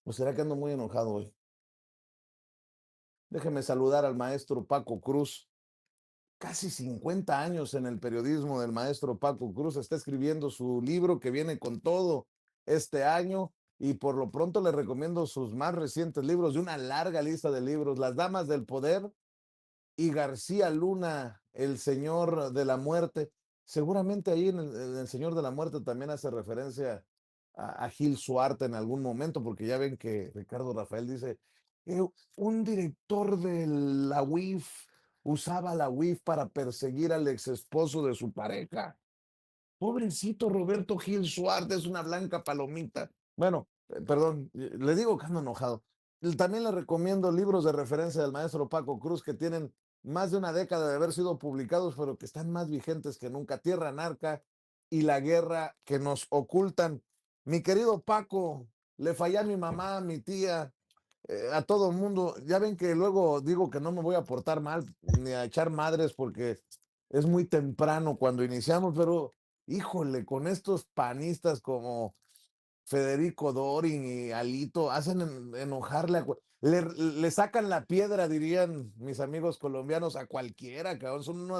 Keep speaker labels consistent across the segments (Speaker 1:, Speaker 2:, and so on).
Speaker 1: ¿O será que ando muy enojado hoy? Déjeme saludar al maestro Paco Cruz. Casi 50 años en el periodismo del maestro Paco Cruz. Está escribiendo su libro que viene con todo este año y por lo pronto le recomiendo sus más recientes libros de una larga lista de libros, Las Damas del Poder y García Luna, El Señor de la Muerte. Seguramente ahí en el Señor de la Muerte también hace referencia a Gil Suarte en algún momento, porque ya ven que Ricardo Rafael dice, "Eh, un director de la UIF usaba la UIF para perseguir al ex esposo de su pareja. Pobrecito Roberto Gil Suárez, es una blanca palomita. Bueno, perdón, le digo que ando enojado. También le recomiendo libros de referencia del maestro Paco Cruz que tienen más de una década de haber sido publicados, pero que están más vigentes que nunca. Tierra Narca y La Guerra que nos ocultan. Mi querido Paco, le fallé a mi mamá, a mi tía, a todo el mundo. Ya ven que luego digo que no me voy a portar mal ni a echar madres porque es muy temprano cuando iniciamos, pero híjole, con estos panistas como Federico Dorin y Alito, hacen enojarle le sacan la piedra, dirían mis amigos colombianos, a cualquiera, cabrón. Son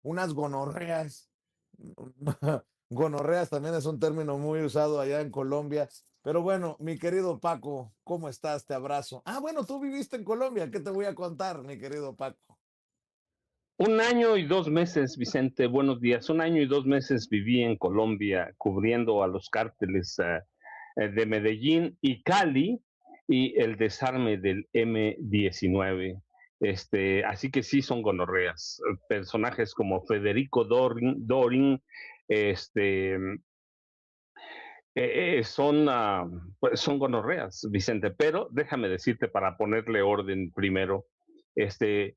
Speaker 1: unas gonorreas. Gonorreas también es un término muy usado allá en Colombia. Pero bueno, mi querido Paco, ¿cómo estás? Te abrazo. Ah, bueno, tú viviste en Colombia. ¿Qué te voy a contar, mi querido Paco?
Speaker 2: Un año y 2 meses, Vicente, buenos días. Un año y 2 meses viví en Colombia cubriendo a los cárteles de Medellín y Cali y el desarme del M-19. Así que sí son gonorreas. Personajes como Federico Dorin este, pues son gonorreas, Vicente. Pero déjame decirte para ponerle orden primero, este,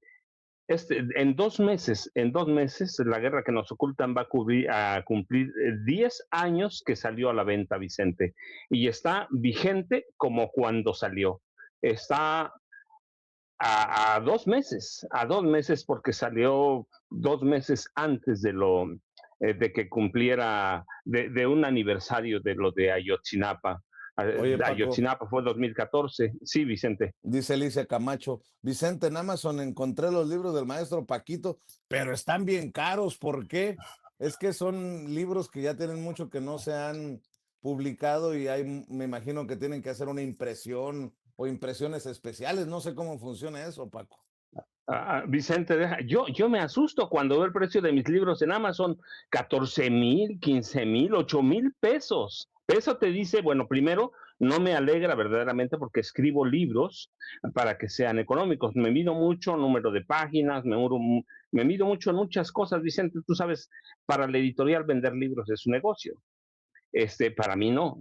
Speaker 2: en 2 meses, la guerra que nos ocultan va a cumplir 10 años que salió a la venta, Vicente, y está vigente como cuando salió. Está a 2 meses porque salió 2 meses antes de que cumpliera de un aniversario de lo de Ayotzinapa.
Speaker 1: Oye, Paco,
Speaker 2: Ayotzinapa fue 2014, sí, Vicente.
Speaker 1: dice Alicia Camacho, Vicente, en Amazon encontré los libros del maestro Paquito, pero están bien caros. ¿Por qué? Es que son libros que ya tienen mucho que no se han publicado y hay, me imagino que tienen que hacer una impresión o impresiones especiales. No sé cómo funciona eso, Paco.
Speaker 2: Vicente, yo me asusto cuando veo el precio de mis libros en Amazon, 14,000, 15,000, 8,000 pesos. Eso te dice, bueno, primero, no me alegra verdaderamente porque escribo libros para que sean económicos. Me mido mucho número de páginas, me mido mucho en muchas cosas, Vicente. Tú sabes, para la editorial vender libros es un negocio. Para mí no,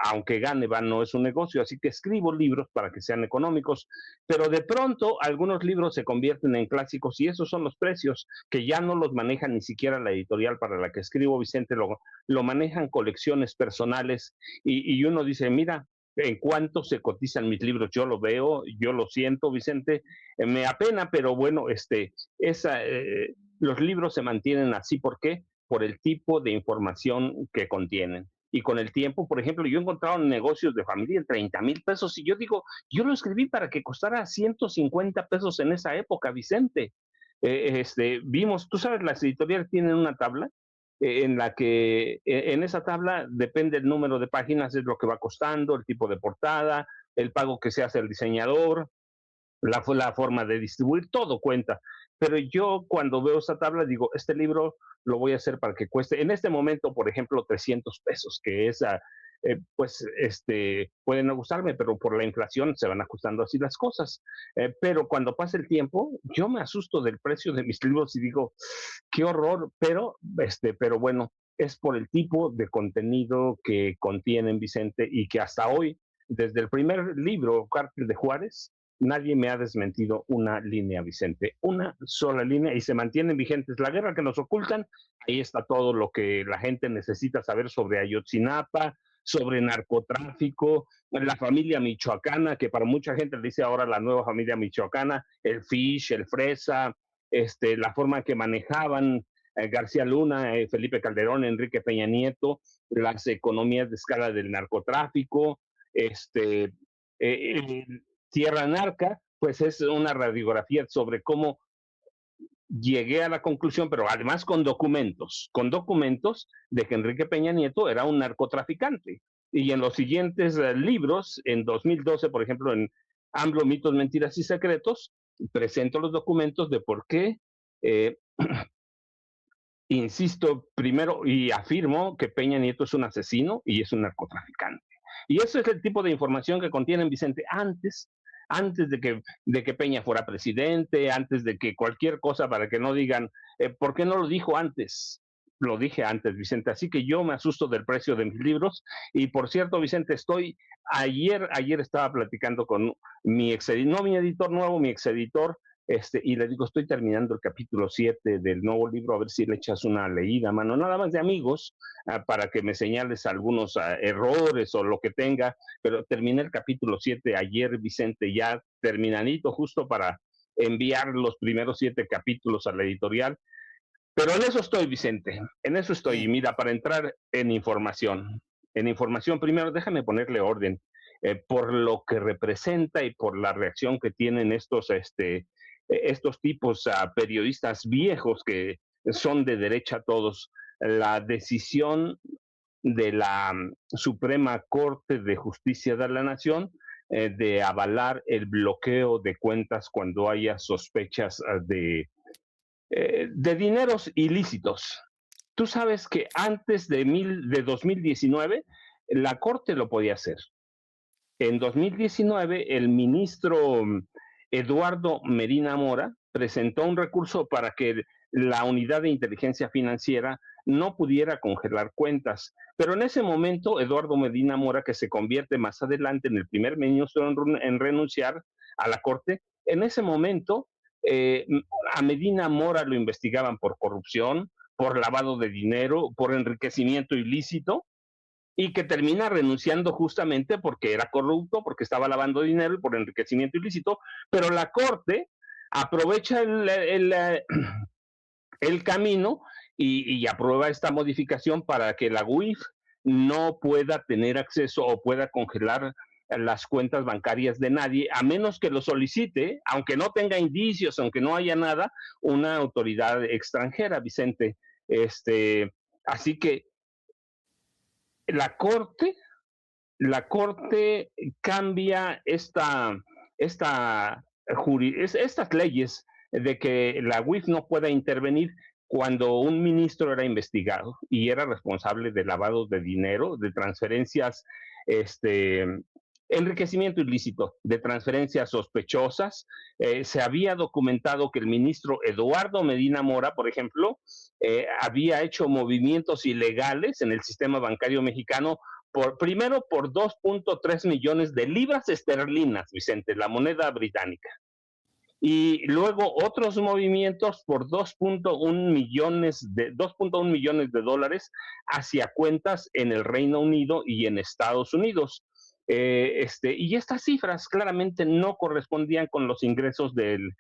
Speaker 2: aunque gane, no es un negocio, así que escribo libros para que sean económicos, pero de pronto algunos libros se convierten en clásicos y esos son los precios que ya no los maneja ni siquiera la editorial para la que escribo, Vicente, lo manejan colecciones personales y uno dice, mira, en cuánto se cotizan mis libros, yo lo veo, yo lo siento, Vicente, me apena, pero bueno, los libros se mantienen así, ¿por qué? Por el tipo de información que contienen y con el tiempo, por ejemplo, yo he encontrado negocios de familia en 30,000 pesos y yo digo, yo lo escribí para que costara 150 pesos en esa época, Vicente. Vimos, tú sabes, las editoriales tienen una tabla en la que en esa tabla depende el número de páginas, es lo que va costando, el tipo de portada, el pago que se hace al diseñador, la forma de distribuir, todo cuenta. Pero yo cuando veo esa tabla digo, este libro lo voy a hacer para que cueste, en este momento, por ejemplo, 300 pesos, que es, pues, pueden no gustarme, pero por la inflación se van ajustando así las cosas. Pero cuando pasa el tiempo, yo me asusto del precio de mis libros y digo, qué horror, pero bueno, es por el tipo de contenido que contienen, Vicente, y que hasta hoy, desde el primer libro, Cártel de Juárez, nadie me ha desmentido una línea, Vicente, una sola línea y se mantienen vigentes. La guerra que nos ocultan, ahí está todo lo que la gente necesita saber sobre Ayotzinapa, sobre narcotráfico, la familia michoacana, que para mucha gente le dice ahora la nueva familia michoacana, el Fish, el Fresa, la forma que manejaban García Luna, Felipe Calderón, Enrique Peña Nieto, las economías de escala del narcotráfico, este, Tierra Narca, pues es una radiografía sobre cómo llegué a la conclusión, pero además con documentos de que Enrique Peña Nieto era un narcotraficante. Y en los siguientes libros, en 2012, por ejemplo, en AMLO, mitos, mentiras y secretos, presento los documentos de por qué, eh, insisto, primero y afirmo que Peña Nieto es un asesino y es un narcotraficante. Y eso es el tipo de información que contienen, Vicente, antes de que Peña fuera presidente, antes de que cualquier cosa, para que no digan, ¿por qué no lo dijo antes? Lo dije antes, Vicente, así que yo me asusto del precio de mis libros. Y por cierto, Vicente, ayer estaba platicando con mi ex editor, no mi editor nuevo, mi ex editor, y le digo, estoy terminando el capítulo 7 del nuevo libro, a ver si le echas una leída, mano, nada más de amigos, para que me señales algunos errores o lo que tenga, pero terminé el capítulo 7 ayer, Vicente, ya terminadito, justo para enviar los primeros 7 capítulos a la editorial. Pero en eso estoy, Vicente, en eso estoy. Y
Speaker 1: Sí,
Speaker 2: mira, para entrar en información, primero déjame ponerle orden, por lo que representa y por la reacción que tienen estos tipos periodistas viejos que son de derecha todos. La decisión de la Suprema Corte de Justicia de la Nación de avalar el bloqueo de cuentas cuando haya sospechas de dineros ilícitos. Tú sabes que antes de 2019 la Corte lo podía hacer. En 2019 el ministro Eduardo Medina Mora presentó un recurso para que la unidad de inteligencia financiera no pudiera congelar cuentas. Pero en ese momento, Eduardo Medina Mora, que se convierte más adelante en el primer ministro en renunciar a la Corte, en ese momento eh, a Medina Mora lo investigaban por corrupción, por lavado de dinero, por enriquecimiento ilícito, y que termina renunciando justamente porque era corrupto, porque estaba lavando dinero y por enriquecimiento ilícito, pero la Corte aprovecha el camino y aprueba esta modificación para que la UIF no pueda tener acceso o pueda congelar las cuentas bancarias de nadie, a menos que lo solicite, aunque no tenga indicios, aunque no haya nada, una autoridad extranjera, Vicente. Este, así que la Corte la Corte cambia estas leyes de que la UIF no pueda intervenir cuando un ministro era investigado y era responsable de lavado de dinero, de transferencias, este, enriquecimiento ilícito, de transferencias sospechosas. Se había documentado que el ministro Eduardo Medina Mora, por ejemplo, había hecho movimientos ilegales en el sistema bancario mexicano primero por 2.3 millones de libras esterlinas, Vicente, la moneda británica. Y luego otros movimientos por 2.1 millones de dólares hacia cuentas en el Reino Unido y en Estados Unidos. Y estas cifras claramente no correspondían con los ingresos del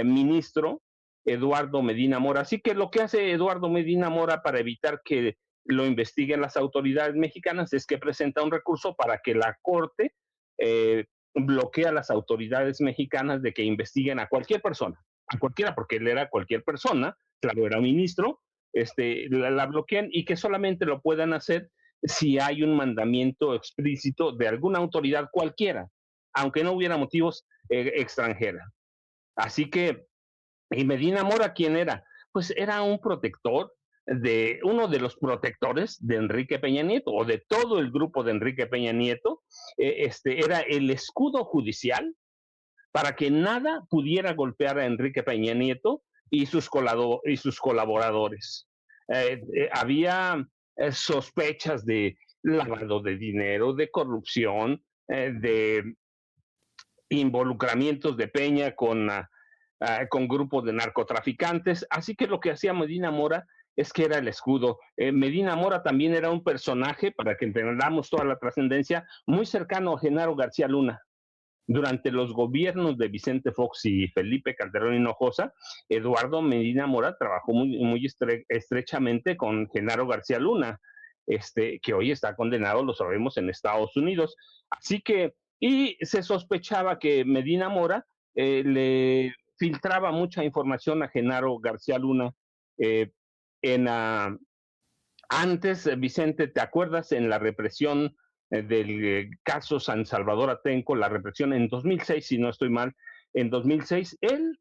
Speaker 2: ministro Eduardo Medina Mora. Así que lo que hace Eduardo Medina Mora para evitar que lo investiguen las autoridades mexicanas es que presenta un recurso para que la Corte bloquee a las autoridades mexicanas de que investiguen a cualquier persona, a cualquiera, porque él era cualquier persona, claro, era ministro, la bloquean y que solamente lo puedan hacer si hay un mandamiento explícito de alguna autoridad cualquiera, aunque no hubiera motivos extranjera. Así que, ¿y Medina Mora quién era? Pues era un protector de uno de los protectores de Enrique Peña Nieto o de todo el grupo de Enrique Peña Nieto. Era el escudo judicial para que nada pudiera golpear a Enrique Peña Nieto y sus colaboradores. Había sospechas de lavado de dinero, de corrupción, de involucramientos de Peña con grupos de narcotraficantes. Así que lo que hacía Medina Mora es que era el escudo. Medina Mora también era un personaje, para que entendamos toda la trascendencia, muy cercano a Genaro García Luna. Durante los gobiernos de Vicente Fox y Felipe Calderón Hinojosa, Eduardo Medina Mora trabajó muy estrechamente con Genaro García Luna, que hoy está condenado, lo sabemos, en Estados Unidos. Así que y se sospechaba que Medina Mora le filtraba mucha información a Genaro García Luna eh, en, antes, Vicente, ¿te acuerdas en la represión del caso San Salvador Atenco, la represión en 2006, si no estoy mal, en 2006, él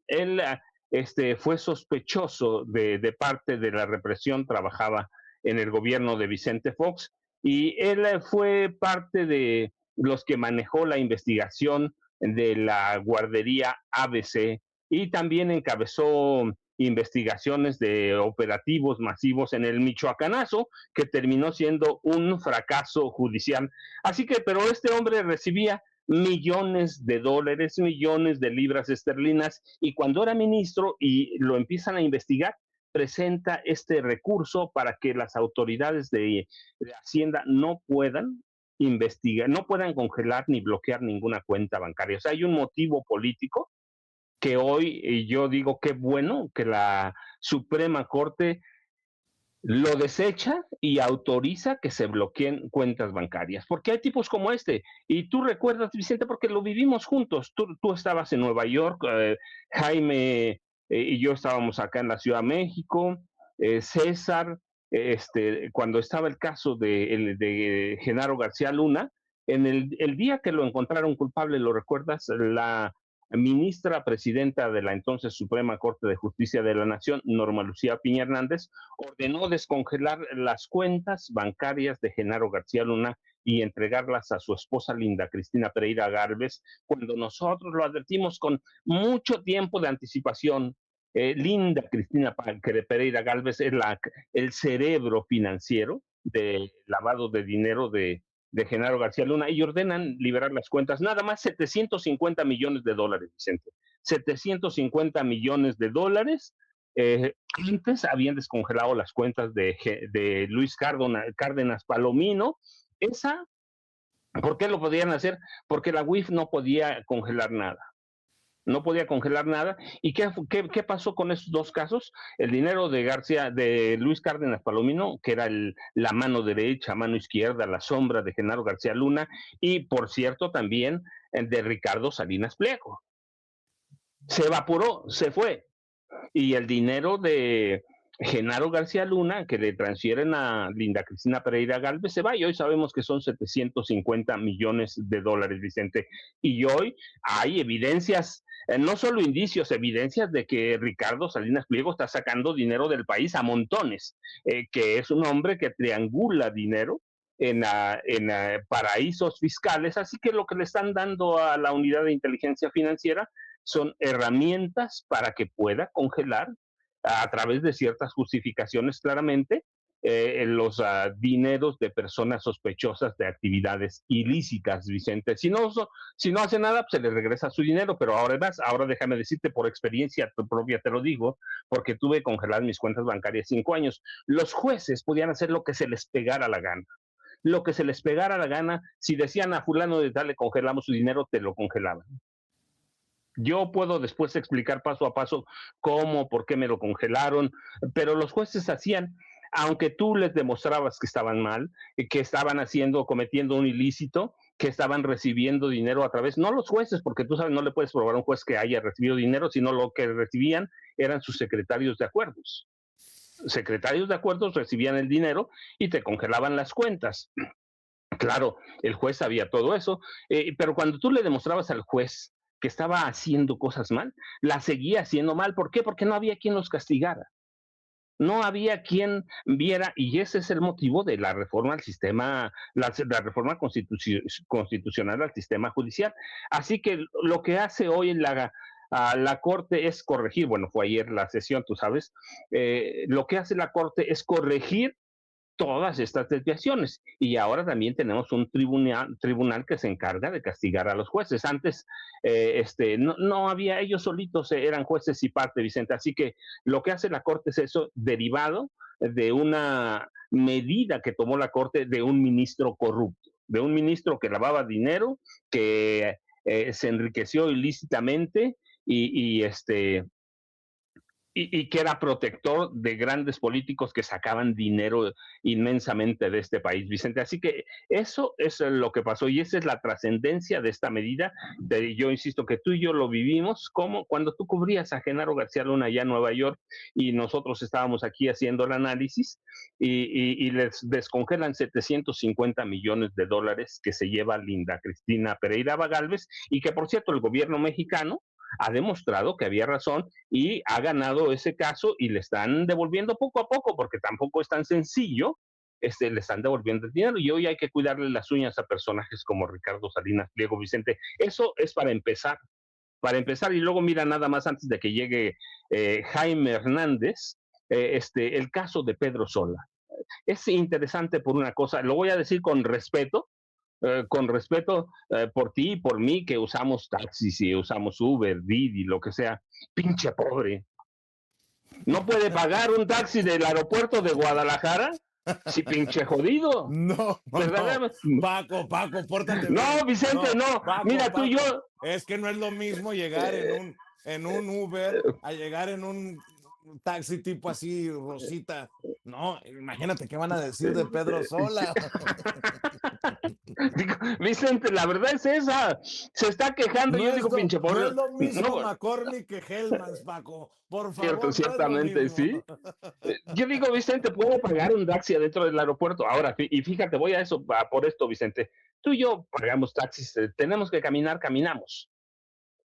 Speaker 2: fue sospechoso de parte de la represión, trabajaba en el gobierno de Vicente Fox y él fue parte de los que manejó la investigación de la guardería ABC y también encabezó investigaciones de operativos masivos en el Michoacanazo, que terminó siendo un fracaso judicial. Así que, pero este hombre recibía millones de dólares, millones de libras esterlinas, y cuando era ministro y lo empiezan a investigar, presenta este recurso para que las autoridades de Hacienda no puedan investigar, no puedan congelar ni bloquear ninguna cuenta bancaria. O sea, hay un motivo político que hoy yo digo qué bueno que la Suprema Corte lo desecha y autoriza que se bloqueen cuentas bancarias, porque hay tipos como este. Y tú recuerdas, Vicente, porque lo vivimos juntos. Tú estabas en Nueva York, Jaime y yo estábamos acá en la Ciudad de México, César, cuando estaba el caso de Genaro García Luna, en el día que lo encontraron culpable, ¿lo recuerdas? La ministra presidenta de la entonces Suprema Corte de Justicia de la Nación, Norma Lucía Piña Hernández, ordenó descongelar las cuentas bancarias de Genaro García Luna y entregarlas a su esposa Linda Cristina Pereira Gálvez, cuando nosotros lo advertimos con mucho tiempo de anticipación. Linda Cristina Pereira Gálvez es el cerebro financiero de lavado de dinero de Genaro García Luna y ordenan liberar las cuentas. Nada más 750 millones de dólares, Vicente. 750 millones de dólares. Antes habían descongelado las cuentas de Luis Cárdenas Palomino. Esa, ¿por qué lo podían hacer? Porque la UIF no podía congelar nada. No podía congelar nada. ¿Y qué pasó con esos dos casos? El dinero de Luis Cárdenas Palomino, que era la mano derecha, mano izquierda, la sombra de Genaro García Luna, y por cierto también de Ricardo Salinas Pliego. Se evaporó, se fue. Y el dinero de Genaro García Luna, que le transfieren a Linda Cristina Pereira Gálvez, se va y hoy sabemos que son 750 millones de dólares, Vicente. Y hoy hay evidencias, no solo indicios, evidencias de que Ricardo Salinas Pliego está sacando dinero del país a montones, que es un hombre que triangula dinero en paraísos fiscales. Así que lo que le están dando a la unidad de inteligencia financiera son herramientas para que pueda congelar a través de ciertas justificaciones claramente los dineros de personas sospechosas de actividades ilícitas, Vicente. Si no hace nada, pues se le regresa su dinero, pero ahora déjame decirte por experiencia propia, te lo digo, porque tuve que congelar mis cuentas bancarias 5 años. Los jueces podían hacer lo que se les pegara la gana. Lo que se les pegara la gana, si decían a fulano de tal le congelamos su dinero, te lo congelaban. Yo puedo después explicar paso a paso cómo, por qué me lo congelaron, pero los jueces hacían, aunque tú les demostrabas que estaban mal, que estaban cometiendo un ilícito, que estaban recibiendo dinero a través, no los jueces, porque tú sabes, no le puedes probar a un juez que haya recibido dinero, sino lo que recibían eran sus secretarios de acuerdos. Secretarios de acuerdos recibían el dinero y te congelaban las cuentas. Claro, el juez sabía todo eso, pero cuando tú le demostrabas al juez que estaba haciendo cosas mal, la seguía haciendo mal. ¿Por qué? Porque no había quien los castigara. No había quien viera, y ese es el motivo de la reforma al sistema, la reforma constitucional al sistema judicial. Así que lo que hace hoy la Corte es corregir, bueno, fue ayer la sesión, tú sabes, lo que hace la Corte es corregir todas estas desviaciones. Y ahora también tenemos un tribunal que se encarga de castigar a los jueces. Antes no había, ellos solitos eran jueces y parte, Vicente. Así que lo que hace la Corte es eso, derivado de una medida que tomó la Corte de un ministro corrupto, de un ministro que lavaba dinero, que se enriqueció ilícitamente y y que era protector de grandes políticos que sacaban dinero inmensamente de este país, Vicente. Así que eso es lo que pasó y esa es la trascendencia de esta medida. Yo insisto que tú y yo lo vivimos como cuando tú cubrías a Genaro García Luna allá en Nueva York y nosotros estábamos aquí haciendo el análisis y les descongelan 750 millones de dólares que se lleva Linda Cristina Pereira Galvez y que, por cierto, el gobierno mexicano ha demostrado que había razón y ha ganado ese caso y le están devolviendo poco a poco, porque tampoco es tan sencillo, le están devolviendo el dinero y hoy hay que cuidarle las uñas a personajes como Ricardo Salinas Pliego, Vicente. Eso es para empezar y luego mira nada más antes de que llegue Jaime Hernández, el caso de Pedro Sola. Es interesante por una cosa, lo voy a decir con respeto por ti y por mí que usamos taxis y usamos Uber, Didi, lo que sea, pinche pobre. ¿No puede pagar un taxi del aeropuerto de Guadalajara? Sí, pinche jodido.
Speaker 1: No,
Speaker 2: Verdaderamente.
Speaker 1: no. Paco, pórtate bien.
Speaker 2: No, Vicente, no.
Speaker 1: Paco,
Speaker 2: Mira,
Speaker 1: Paco,
Speaker 2: tú y yo.
Speaker 1: es que no es lo mismo llegar en un Uber a llegar en un taxi tipo así, Rosita. No, imagínate qué van a decir de Pedro Sola.
Speaker 2: Vicente, la verdad es esa. Se está quejando.
Speaker 1: No
Speaker 2: Yo
Speaker 1: es
Speaker 2: digo,
Speaker 1: lo,
Speaker 2: pinche
Speaker 1: no
Speaker 2: pobre.
Speaker 1: es lo mismo
Speaker 2: No,
Speaker 1: McCormick que Hellmans, Paco. Por
Speaker 2: cierto,
Speaker 1: favor, no es lo
Speaker 2: ciertamente,
Speaker 1: mismo.
Speaker 2: sí. Yo digo, Vicente, puedo pagar un taxi adentro del aeropuerto. Ahora, y fíjate, voy a eso, por esto, Vicente. Tú y yo pagamos taxis, tenemos que caminar, caminamos.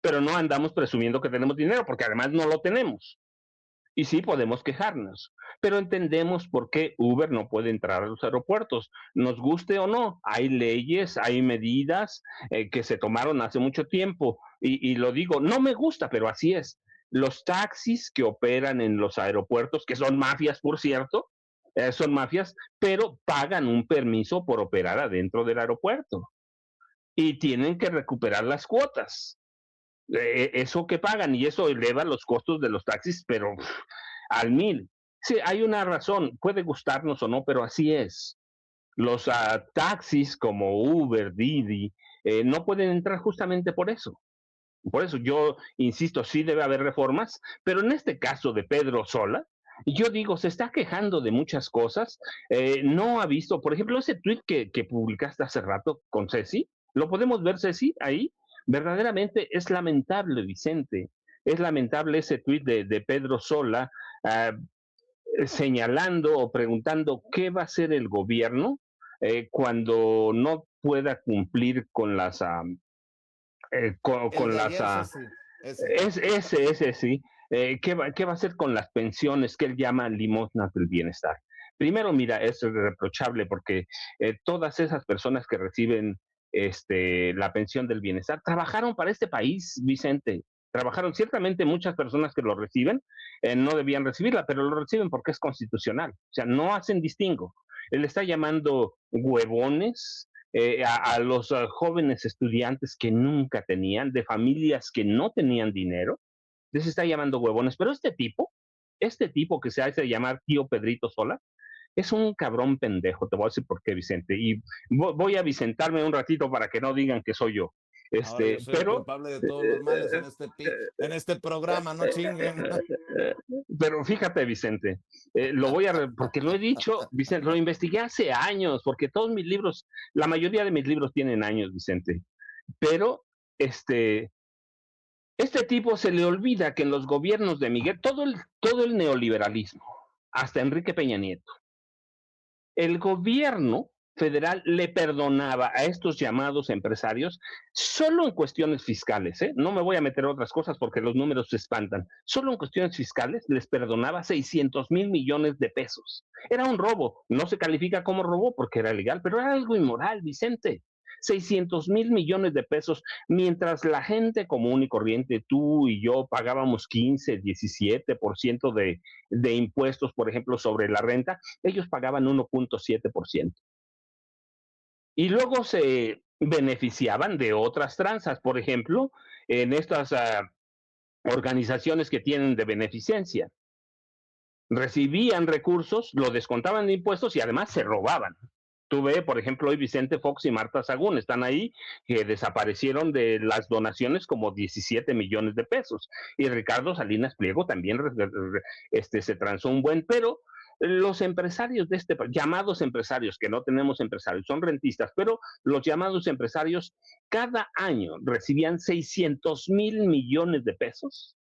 Speaker 2: Pero no andamos presumiendo que tenemos dinero, porque además no lo tenemos. Y sí podemos quejarnos, pero entendemos por qué Uber no puede entrar a los aeropuertos, nos guste o no. Hay leyes, hay medidas que se tomaron hace mucho tiempo y lo digo, no me gusta, pero así es. Los taxis que operan en los aeropuertos, que son mafias, por cierto, son mafias, pero pagan un permiso por operar adentro del aeropuerto y tienen que recuperar las cuotas eso que pagan y eso eleva los costos de los taxis, pero al mil. Sí, hay una razón, puede gustarnos o no, pero así es. Los taxis como Uber, Didi, no pueden entrar justamente por eso. Por eso yo insisto, sí debe haber reformas, pero en este caso de Pedro Sola, yo digo, se está quejando de muchas cosas, no ha visto, por ejemplo, ese tweet que publicaste hace rato con Ceci, ¿lo podemos ver, Ceci, ahí? Verdaderamente es lamentable, Vicente, es lamentable ese tweet de Pedro Sola señalando o preguntando qué va a hacer el gobierno cuando no pueda cumplir con las
Speaker 1: El
Speaker 2: con
Speaker 1: de
Speaker 2: las
Speaker 1: ayer, sí, ese.
Speaker 2: ese sí. ¿Qué va a hacer con las pensiones que él llama limosnas del bienestar? Primero, mira, es reprochable porque todas esas personas que reciben la pensión del bienestar trabajaron para este país, Vicente. Trabajaron ciertamente muchas personas que lo reciben, no debían recibirla, pero lo reciben porque es constitucional. O sea, no hacen distingo. Él está llamando huevones, a los jóvenes estudiantes que nunca tenían, de familias que no tenían dinero, les está llamando huevones. Pero este tipo que se hace llamar tío Pedrito Sola, es un cabrón pendejo, te voy a decir por qué, Vicente. Y voy a vicentarme un ratito para que no digan que soy yo.
Speaker 1: Ahora yo soy el
Speaker 2: Pero
Speaker 1: culpable de todos los males en este programa, no chinguen.
Speaker 2: Pero fíjate, Vicente, porque lo he dicho, Vicente, lo investigué hace años, porque todos mis libros, la mayoría de mis libros tienen años, Vicente, pero este tipo se le olvida que en los gobiernos de Miguel, todo el neoliberalismo, hasta Enrique Peña Nieto, el gobierno federal le perdonaba a estos llamados empresarios solo en cuestiones fiscales, ¿eh? No me voy a meter a otras cosas porque los números se espantan. Solo en cuestiones fiscales les perdonaba 600,000 millones de pesos. Era un robo, no se califica como robo porque era legal, pero era algo inmoral, Vicente. 600,000 millones de pesos, mientras la gente común y corriente, tú y yo, pagábamos 15, 17% de impuestos, por ejemplo, sobre la renta, ellos pagaban 1.7%. Y luego se beneficiaban de otras tranzas, por ejemplo, en estas organizaciones que tienen de beneficencia. Recibían recursos, lo descontaban de impuestos y además se robaban. Tú ve, por ejemplo, hoy Vicente Fox y Marta Sagún están ahí, que desaparecieron de las donaciones como 17 millones de pesos. Y Ricardo Salinas Pliego también se transó un buen, pero los empresarios de llamados empresarios, que no tenemos empresarios, son rentistas, pero los llamados empresarios cada año recibían 600,000 millones de pesos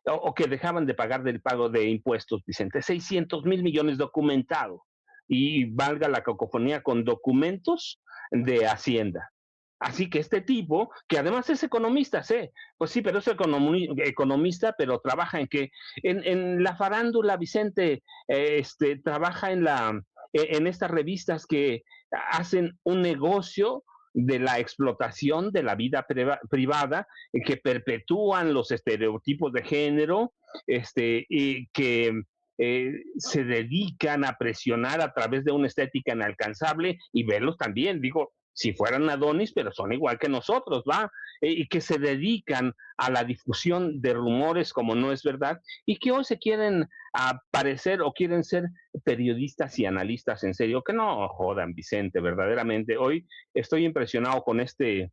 Speaker 2: o que dejaban de pagar del pago de impuestos, Vicente, 600,000 millones documentados. Y valga la cacofonía con documentos de Hacienda. Así que este tipo, que además es economista, sé, pues sí, pero es economista, pero trabaja en que en la farándula, Vicente, trabaja en estas revistas que hacen un negocio de la explotación de la vida privada, que perpetúan los estereotipos de género, y que se dedican a presionar a través de una estética inalcanzable y verlos también, digo, si fueran Adonis, pero son igual que nosotros, ¿va? Y que se dedican a la difusión de rumores como no es verdad y que hoy se quieren aparecer o quieren ser periodistas y analistas en serio, que no jodan, Vicente, verdaderamente. Hoy estoy impresionado con este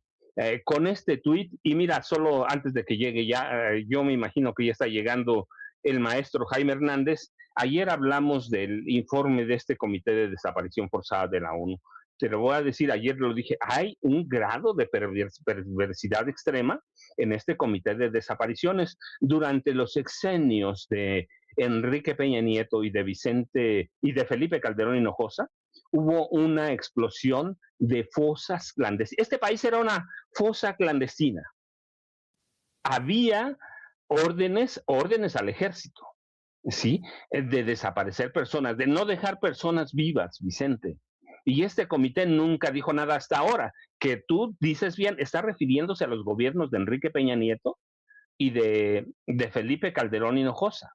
Speaker 2: tuit y mira, solo antes de que llegue ya, yo me imagino que ya está llegando el maestro Jaime Hernández. Ayer hablamos del informe de este Comité de Desaparición Forzada de la ONU. Te lo voy a decir, ayer lo dije, hay un grado de perversidad extrema en este Comité de Desapariciones. Durante los sexenios de Enrique Peña Nieto y de Felipe Calderón Hinojosa, hubo una explosión de fosas clandestinas. Este país era una fosa clandestina. Había órdenes al ejército, ¿sí? De desaparecer personas, de no dejar personas vivas, Vicente. Y este comité nunca dijo nada hasta ahora, que tú dices bien, está refiriéndose a los gobiernos de Enrique Peña Nieto y de Felipe Calderón Hinojosa.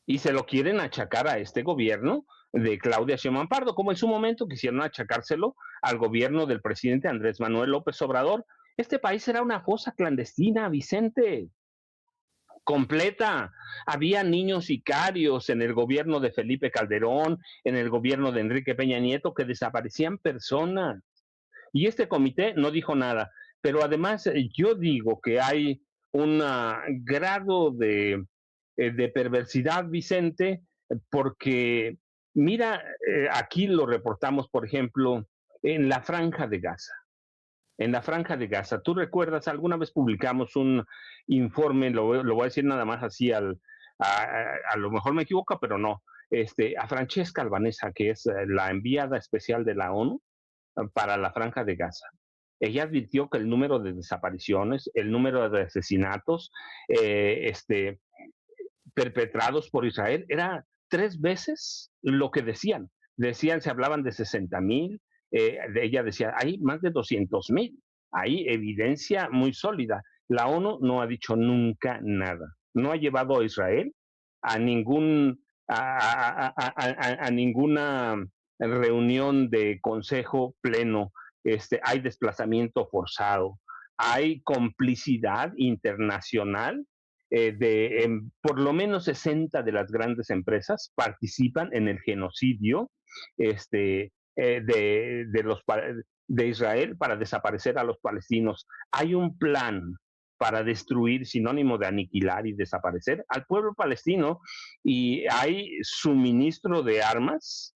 Speaker 2: Y se lo quieren achacar a este gobierno de Claudia Sheinbaum Pardo, como en su momento quisieron achacárselo al gobierno del presidente Andrés Manuel López Obrador. Este país era una fosa clandestina, Vicente, completa. Había niños sicarios en el gobierno de Felipe Calderón, en el gobierno de Enrique Peña Nieto, que desaparecían personas. Y este comité no dijo nada. Pero además yo digo que hay un grado de perversidad, Vicente, porque mira, aquí lo reportamos, por ejemplo, en la Franja de Gaza. En la Franja de Gaza, ¿tú recuerdas? Alguna vez publicamos un informe, lo voy a decir nada más así, a lo mejor me equivoco, pero no, a Francesca Albanesa, que es la enviada especial de la ONU para la Franja de Gaza. Ella advirtió que el número de desapariciones, el número de asesinatos, perpetrados por Israel era 3 veces lo que decían. Decían, se hablaban de 60,000, ella decía, hay más de 200,000. Hay evidencia muy sólida. La ONU no ha dicho nunca nada. No ha llevado a Israel a a ninguna reunión de consejo pleno. Hay desplazamiento forzado, hay complicidad internacional por lo menos 60 de las grandes empresas participan en el genocidio de Israel para desaparecer a los palestinos. Hay un plan para destruir, sinónimo de aniquilar y desaparecer al pueblo palestino, y hay suministro de armas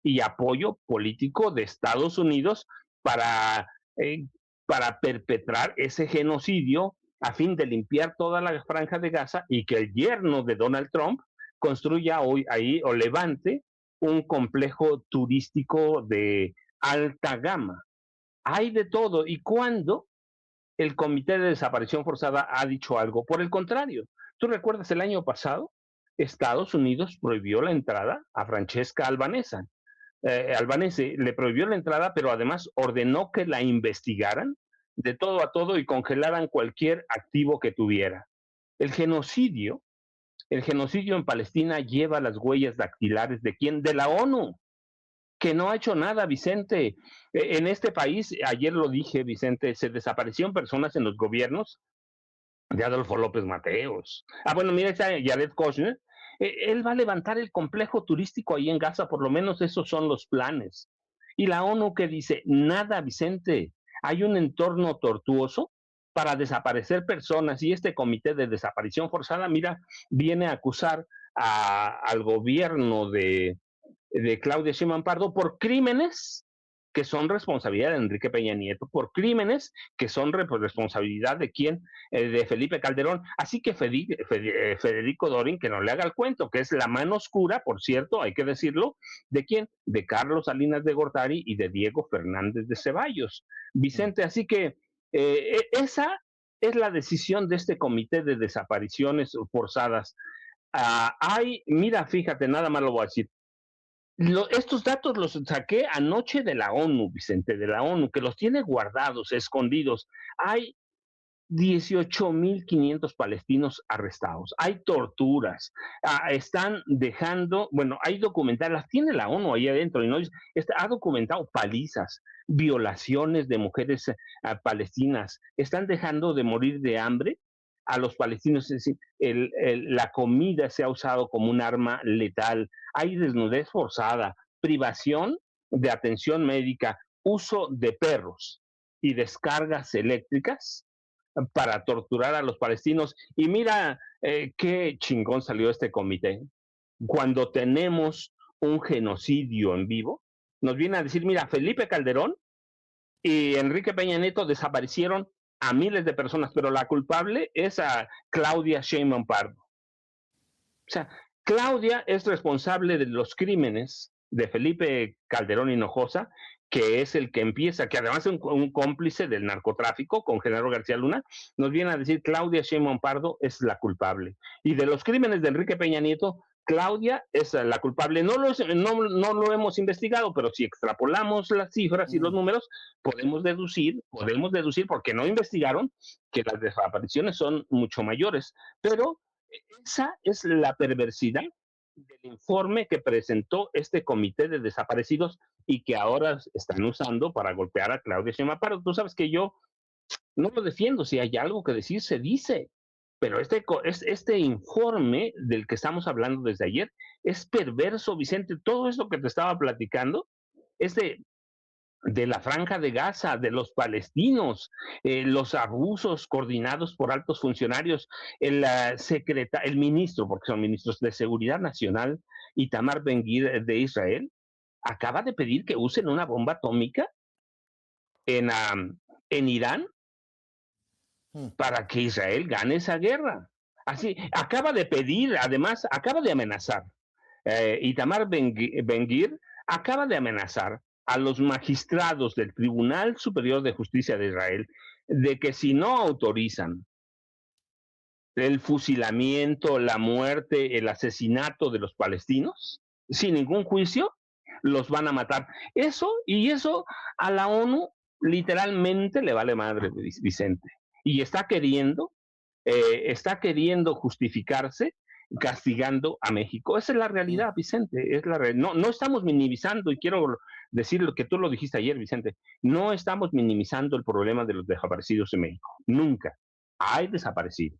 Speaker 2: y apoyo político de Estados Unidos para, eh, para perpetrar ese genocidio a fin de limpiar toda la franja de Gaza y que el yerno de Donald Trump construya hoy ahí o levante un complejo turístico de alta gama. Hay de todo. ¿Y cuándo el Comité de Desaparición Forzada ha dicho algo? Por el contrario, ¿tú recuerdas el año pasado? Estados Unidos prohibió la entrada a Francesca Albanese, le prohibió la entrada, pero además ordenó que la investigaran de todo a todo y congelaran cualquier activo que tuviera. El genocidio, el genocidio en Palestina lleva las huellas dactilares de quién, de la ONU, que no ha hecho nada, Vicente. En este país, ayer lo dije, Vicente, se desaparecieron personas en los gobiernos de Adolfo López Mateos. Bueno, mira, está Jared Kushner, Él va a levantar el complejo turístico ahí en Gaza, por lo menos esos son los planes. Y la ONU que dice, nada, Vicente, hay un entorno tortuoso para desaparecer personas y este comité de desaparición forzada, mira, viene a acusar al gobierno de Claudia Sheinbaum Pardo por crímenes que son responsabilidad de Enrique Peña Nieto, por crímenes que son responsabilidad de quién, de Felipe Calderón. Así que Federico Dorin, que no le haga el cuento, que es la mano oscura, por cierto, hay que decirlo, ¿de quién? De Carlos Salinas de Gortari y de Diego Fernández de Ceballos.
Speaker 1: Mm.
Speaker 2: Vicente, así que esa es la decisión de este comité de desapariciones forzadas. Mira, fíjate, nada más lo voy a decir, estos datos los saqué anoche de la ONU, Vicente, de la ONU, que los tiene guardados, escondidos. Hay 18.500 palestinos arrestados. Hay torturas. Están dejando, bueno, hay documentales, las tiene la ONU ahí adentro y no ha documentado palizas, violaciones de mujeres palestinas. Están dejando de morir de hambre a los palestinos. Es decir, la comida se ha usado como un arma letal. Hay desnudez forzada, privación de atención médica, uso de perros y descargas eléctricas para torturar a los palestinos. Y mira qué chingón salió este comité. Cuando tenemos un genocidio en vivo, nos viene a decir, mira, Felipe Calderón y Enrique Peña Nieto desaparecieron a miles de personas, pero la culpable es a Claudia Sheinbaum Pardo. O sea, Claudia es responsable de los crímenes de Felipe Calderón Hinojosa, que es el que empieza, que además es un cómplice del narcotráfico con Genaro García Luna, nos viene a decir Claudia Sheinbaum Pardo es la culpable. Y de los crímenes de Enrique Peña Nieto, Claudia es la culpable. No lo hemos investigado, pero si extrapolamos las cifras y los
Speaker 1: Mm.
Speaker 2: números, podemos deducir, porque no investigaron, que las desapariciones son mucho mayores. Pero esa es la perversidad del informe que presentó este comité de desaparecidos y que ahora están usando para golpear a Claudia Sheinbaum Pardo. Tú sabes que yo no lo defiendo, si hay algo que decir, se dice. Pero este informe del que estamos hablando desde ayer es perverso, Vicente. Todo esto que te estaba platicando es de la Franja de Gaza, de los palestinos, los abusos coordinados por altos funcionarios, el ministro, porque son ministros de Seguridad Nacional, Itamar Ben-Gvir de Israel, acaba de pedir que usen una bomba atómica en, en Irán
Speaker 1: Mm.
Speaker 2: para que Israel gane esa guerra. Así, acaba de pedir, además, acaba de amenazar. Itamar Ben-Gvir acaba de amenazar a los magistrados del Tribunal Superior de Justicia de Israel de que si no autorizan el fusilamiento, la muerte, el asesinato de los palestinos, sin ningún juicio, los van a matar. Eso a la ONU literalmente le vale madre, Vicente. Y está queriendo justificarse castigando a México. Esa es la
Speaker 1: Mm.
Speaker 2: realidad, Vicente. No estamos minimizando, y quiero decir lo que tú lo dijiste ayer, Vicente, no estamos minimizando el problema de los desaparecidos en México. Nunca. Hay desaparecidos.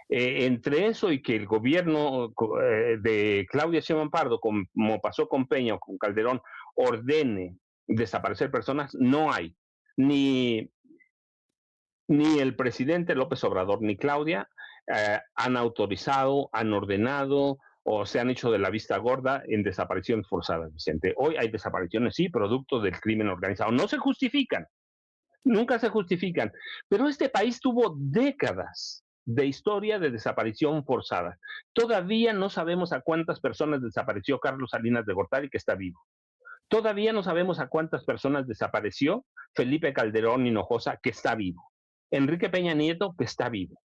Speaker 2: Entre eso y que el gobierno de Claudia Sheinbaum Pardo, como pasó con Peña o con Calderón, ordene desaparecer personas, no hay. Ni, ni el presidente López Obrador ni Claudia han autorizado, han ordenado o se han hecho de la vista gorda en desapariciones forzadas, Vicente. Hoy hay desapariciones, sí, producto del crimen organizado. No se justifican, nunca se justifican, pero este país tuvo décadas de historia de desaparición forzada. Todavía no sabemos a cuántas personas desapareció Carlos Salinas de Gortari, que está vivo. Todavía no sabemos a cuántas personas desapareció Felipe Calderón Hinojosa, que está vivo. Enrique Peña Nieto, que está vivo.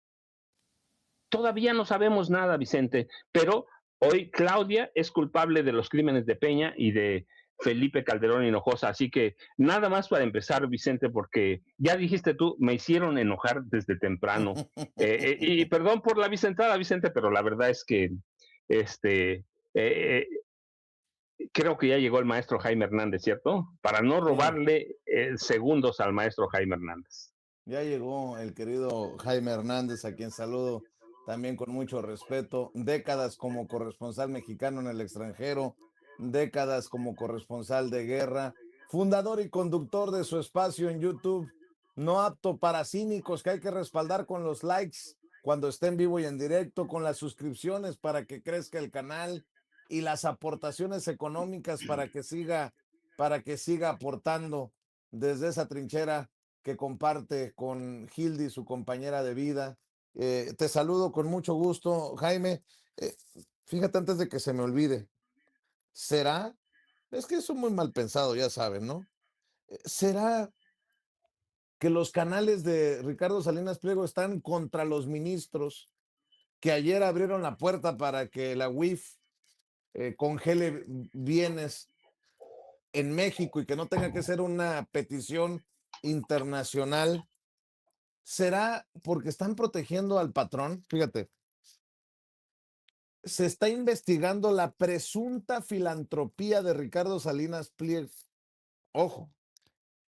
Speaker 2: Todavía no sabemos nada, Vicente, pero hoy Claudia es culpable de los crímenes de Peña y de Felipe Calderón Hinojosa. Así que nada más para empezar, Vicente, porque ya dijiste tú, me hicieron enojar desde temprano. Y perdón por la vicentada, Vicente, pero la verdad es que este, eh, creo que ya llegó el maestro Jaime Hernández, ¿cierto? Para no
Speaker 1: Sí,
Speaker 2: robarle segundos al maestro Jaime Hernández.
Speaker 1: ya llegó el querido Jaime Hernández, a quien saludo también con mucho respeto, décadas como corresponsal mexicano en el extranjero, décadas como corresponsal de guerra, fundador y conductor de su espacio en YouTube, no apto para cínicos que hay que respaldar con los likes cuando esté en vivo y en directo, con las suscripciones para que crezca el canal y las aportaciones económicas para que siga aportando desde esa trinchera que comparte con Hildy, su compañera de vida. Te saludo con mucho gusto, Jaime. Eh, Fíjate antes de que se me olvide, ¿será? Es que eso es muy mal pensado, ya saben, ¿no? ¿Será que los canales de Ricardo Salinas Pliego están contra los ministros que ayer abrieron la puerta para que la UIF congele bienes en México y que no tenga que ser una petición internacional? ¿Será porque están protegiendo al patrón? Fíjate, se está investigando la presunta filantropía de Ricardo Salinas Pliego. Ojo,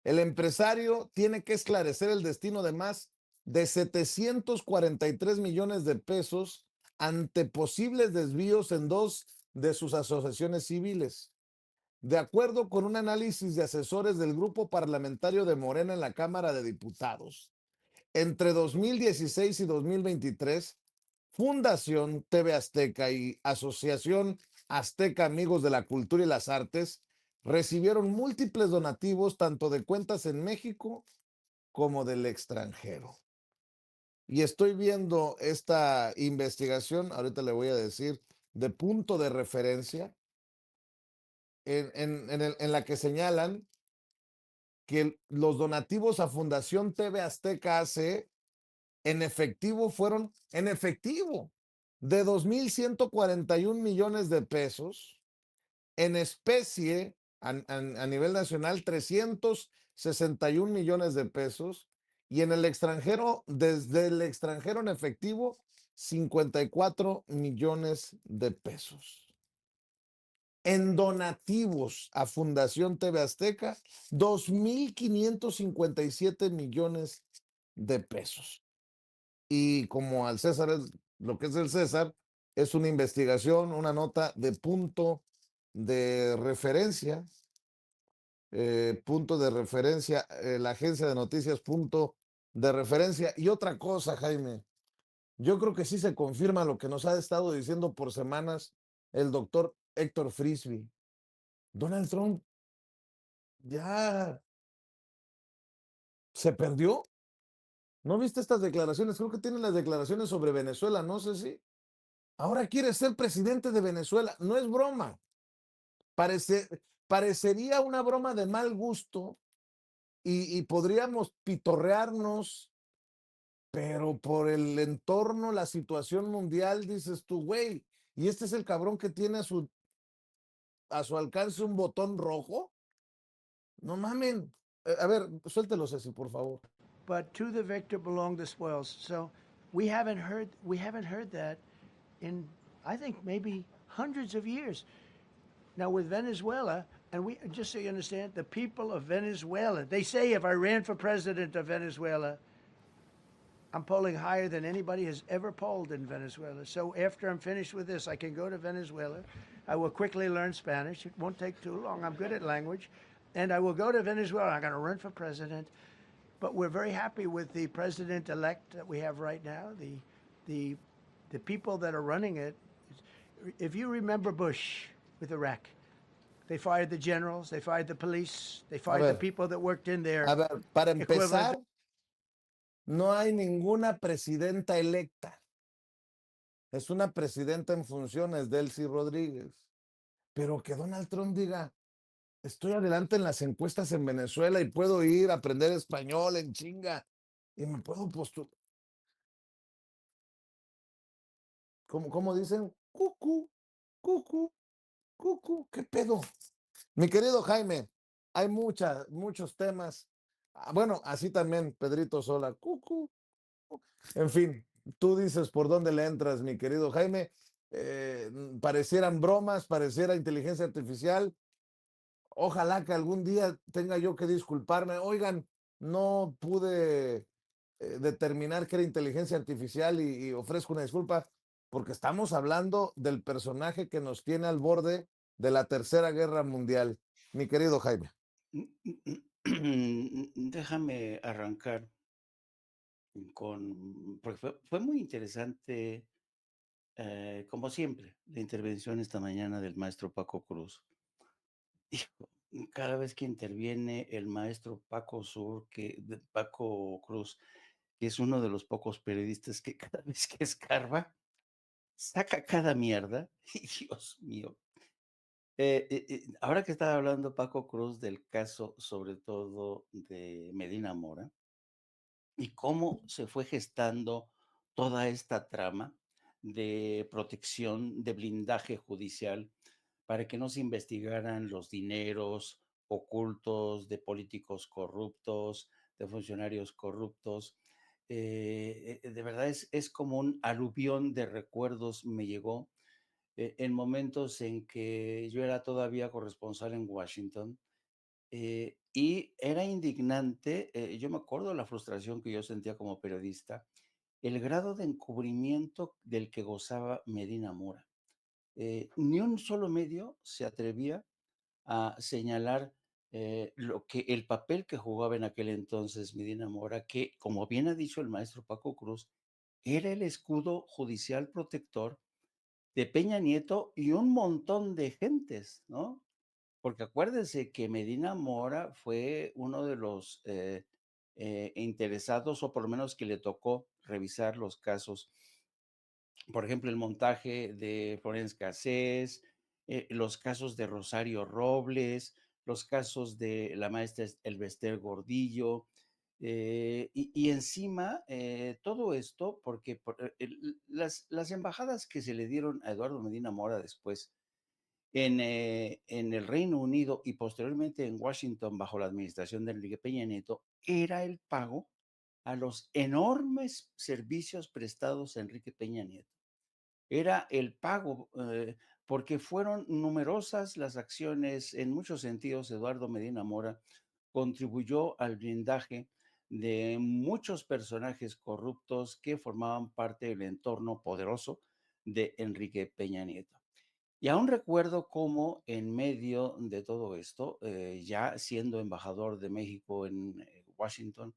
Speaker 1: el empresario tiene que esclarecer el destino de más de 743 millones de pesos ante posibles desvíos en dos de sus asociaciones civiles. De acuerdo con un análisis de asesores del grupo parlamentario de Morena en la Cámara de Diputados, entre 2016 y 2023, Fundación TV Azteca y Asociación Azteca Amigos de la Cultura y las Artes recibieron múltiples donativos tanto de cuentas en México como del extranjero. Y estoy viendo esta investigación, ahorita le voy a decir, de punto de referencia, en la que señalan que los donativos a Fundación TV Azteca AC en efectivo fueron, en efectivo, de 2.141 millones de pesos, en especie a nivel nacional 361 millones de pesos y en el extranjero, desde el extranjero en efectivo, 54 millones de pesos. En donativos a Fundación TV Azteca, 2.557 millones de pesos. Y como al César es lo que es el César, es una investigación, una nota de punto de referencia, la agencia de noticias, punto de referencia. Y otra cosa, Jaime, yo creo que sí se confirma lo que nos ha estado diciendo por semanas el doctor Héctor Frisby. Donald Trump ya se perdió. ¿No viste estas declaraciones? Creo que tiene las declaraciones sobre Venezuela, no sé si. Ahora quiere ser presidente de Venezuela. No es broma. Parece, parecería una broma de mal gusto y podríamos pitorrearnos, pero por el entorno, la situación mundial, dices tú, güey, y este es el cabrón que tiene a su alcance un botón rojo. No mamen. A ver, suéltelo, Ceci, por favor.
Speaker 3: But to the victor belong the spoils. So we haven't heard that in, I think, maybe hundreds of years. Now with Venezuela, and we, just so you understand, the people of Venezuela, they say if I ran for president of Venezuela, I'm polling higher than anybody has ever polled in Venezuela. So after I'm finished with this, I can go to Venezuela. I will quickly learn Spanish. It won't take too long. I'm good at language. And I will go to Venezuela. I'm going to run for president. But we're very happy with the president-elect that we have right now. The people that are running it. If you remember Bush with Iraq, they fired the generals, they fired the police, they fired the people that worked in there.
Speaker 1: A ver, para empezar, no hay ninguna presidenta electa. Es una presidenta en funciones, Delcy Rodríguez. Pero que Donald Trump diga, estoy adelante en las encuestas en Venezuela y puedo ir a aprender español en chinga y me puedo postular. ¿Cómo dicen? Cucu, cucu, cucu, ¿qué pedo? Mi querido Jaime, hay muchos temas. Bueno, así también Pedrito Sola, cucu. En fin, tú dices por dónde le entras, mi querido Jaime. Parecieran bromas, pareciera inteligencia artificial. Ojalá que algún día tenga yo que disculparme. Oigan, no pude determinar que era inteligencia artificial y ofrezco una disculpa porque estamos hablando del personaje que nos tiene al borde de la Tercera Guerra Mundial, mi querido Jaime.
Speaker 4: Déjame arrancar porque fue muy interesante, como siempre, la intervención esta mañana del maestro Paco Cruz. Hijo, cada vez que interviene el maestro Paco Cruz, que es uno de los pocos periodistas que cada vez que escarba, saca cada mierda. Y Dios mío. Ahora que estaba hablando Paco Cruz del caso, sobre todo de Medina Mora, y cómo se fue gestando toda esta trama de protección, de blindaje judicial, para que no se investigaran los dineros ocultos de políticos corruptos, de funcionarios corruptos. De verdad es como un aluvión de recuerdos me llegó en momentos en que yo era todavía corresponsal en Washington y era indignante, yo me acuerdo de la frustración que yo sentía como periodista, el grado de encubrimiento del que gozaba Medina Mora. Ni un solo medio se atrevía a señalar el papel que jugaba en aquel entonces Medina Mora, que, como bien ha dicho el maestro Paco Cruz, era el escudo judicial protector de Peña Nieto y un montón de gentes, ¿no? Porque acuérdense que Medina Mora fue uno de los interesados, o por lo menos que le tocó revisar los casos, por ejemplo, el montaje de Florence Cassés, los casos de Rosario Robles, los casos de la maestra Elvester Gordillo, y encima todo esto, porque las embajadas que se le dieron a Eduardo Medina Mora después, en el Reino Unido y posteriormente en Washington bajo la administración de Enrique Peña Nieto, era el pago a los enormes servicios prestados a Enrique Peña Nieto. Era el pago, porque fueron numerosas las acciones, en muchos sentidos, Eduardo Medina Mora contribuyó al blindaje de muchos personajes corruptos que formaban parte del entorno poderoso de Enrique Peña Nieto. Y aún recuerdo cómo en medio de todo esto, ya siendo embajador de México en Washington,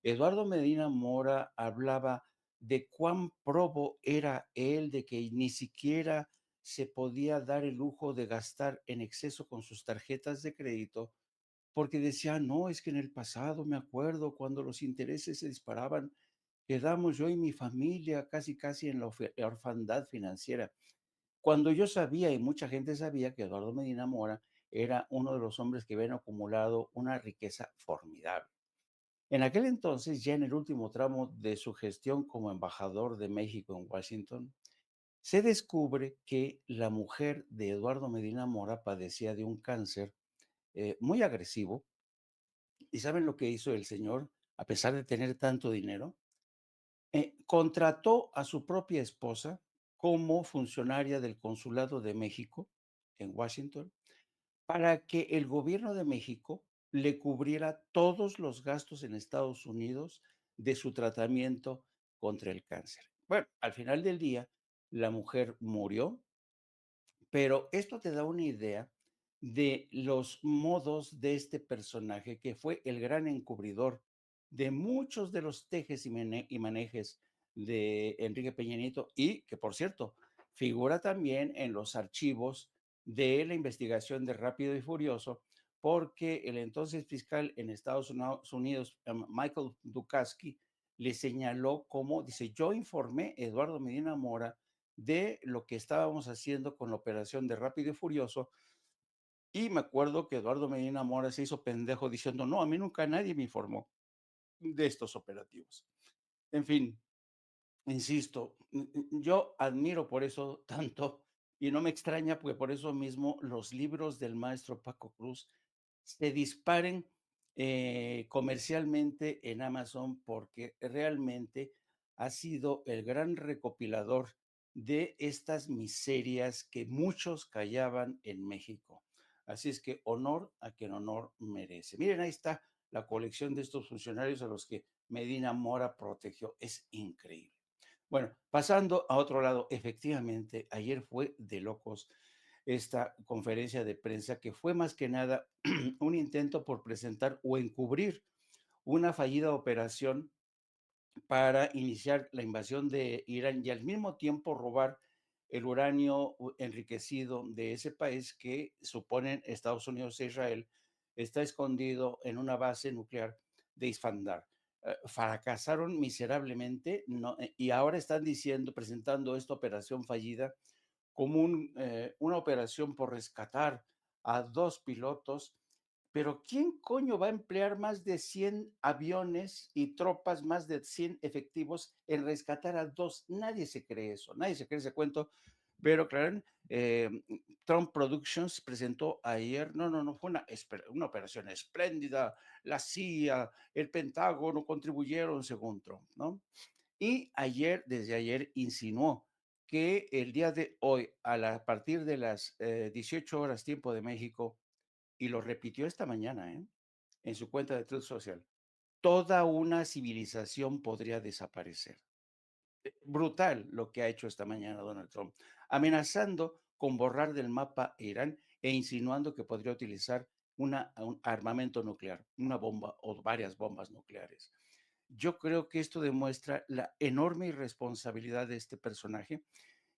Speaker 4: Eduardo Medina Mora hablaba de cuán probo era él, de que ni siquiera se podía dar el lujo de gastar en exceso con sus tarjetas de crédito, porque decía, no, es que en el pasado me acuerdo cuando los intereses se disparaban, quedamos yo y mi familia casi casi en la orfandad financiera. Cuando yo sabía, y mucha gente sabía, que Eduardo Medina Mora era uno de los hombres que habían acumulado una riqueza formidable. En aquel entonces, ya en el último tramo de su gestión como embajador de México en Washington, se descubre que la mujer de Eduardo Medina Mora padecía de un cáncer muy agresivo. ¿Y saben lo que hizo el señor, a pesar de tener tanto dinero? Contrató a su propia esposa como funcionaria del Consulado de México en Washington para que el gobierno de México le cubriera todos los gastos en Estados Unidos de su tratamiento contra el cáncer. Bueno, al final del día, la mujer murió, pero esto te da una idea de los modos de este personaje que fue el gran encubridor de muchos de los tejes y manejes de Enrique Peña Nieto y que, por cierto, figura también en los archivos de la investigación de Rápido y Furioso, porque el entonces fiscal en Estados Unidos, Michael Dukasky, le señaló como, dice, yo informé a Eduardo Medina Mora de lo que estábamos haciendo con la operación de Rápido y Furioso. Y me acuerdo que Eduardo Medina Mora se hizo pendejo diciendo, no, a mí nunca nadie me informó de estos operativos. En fin, insisto, yo admiro por eso tanto y no me extraña porque por eso mismo los libros del maestro Paco Cruz se disparen comercialmente en Amazon porque realmente ha sido el gran recopilador de estas miserias que muchos callaban en México. Así es que honor a quien honor merece. Miren, ahí está la colección de estos funcionarios a los que Medina Mora protegió. Es increíble. Bueno, pasando a otro lado, efectivamente, ayer fue de locos esta conferencia de prensa que fue más que nada un intento por presentar o encubrir una fallida operación para iniciar la invasión de Irán y al mismo tiempo robar el uranio enriquecido de ese país que suponen Estados Unidos e Israel está escondido en una base nuclear de Isfandar. Fracasaron miserablemente y ahora están diciendo, presentando esta operación fallida como una operación por rescatar a 2 pilotos, pero ¿quién coño va a emplear más de 100 aviones y tropas, más de 100 efectivos en rescatar a 2? Nadie se cree eso, nadie se cree ese cuento, pero claro, Trump Productions presentó ayer, no, fue una operación espléndida, la CIA, el Pentágono contribuyeron según Trump, ¿no? Y desde ayer, insinuó que el día de hoy, a partir de las 18 horas tiempo de México, y lo repitió esta mañana, en su cuenta de Truth Social, toda una civilización podría desaparecer. Brutal lo que ha hecho esta mañana Donald Trump, amenazando con borrar del mapa Irán e insinuando que podría utilizar un armamento nuclear, una bomba o varias bombas nucleares. Yo creo que esto demuestra la enorme irresponsabilidad de este personaje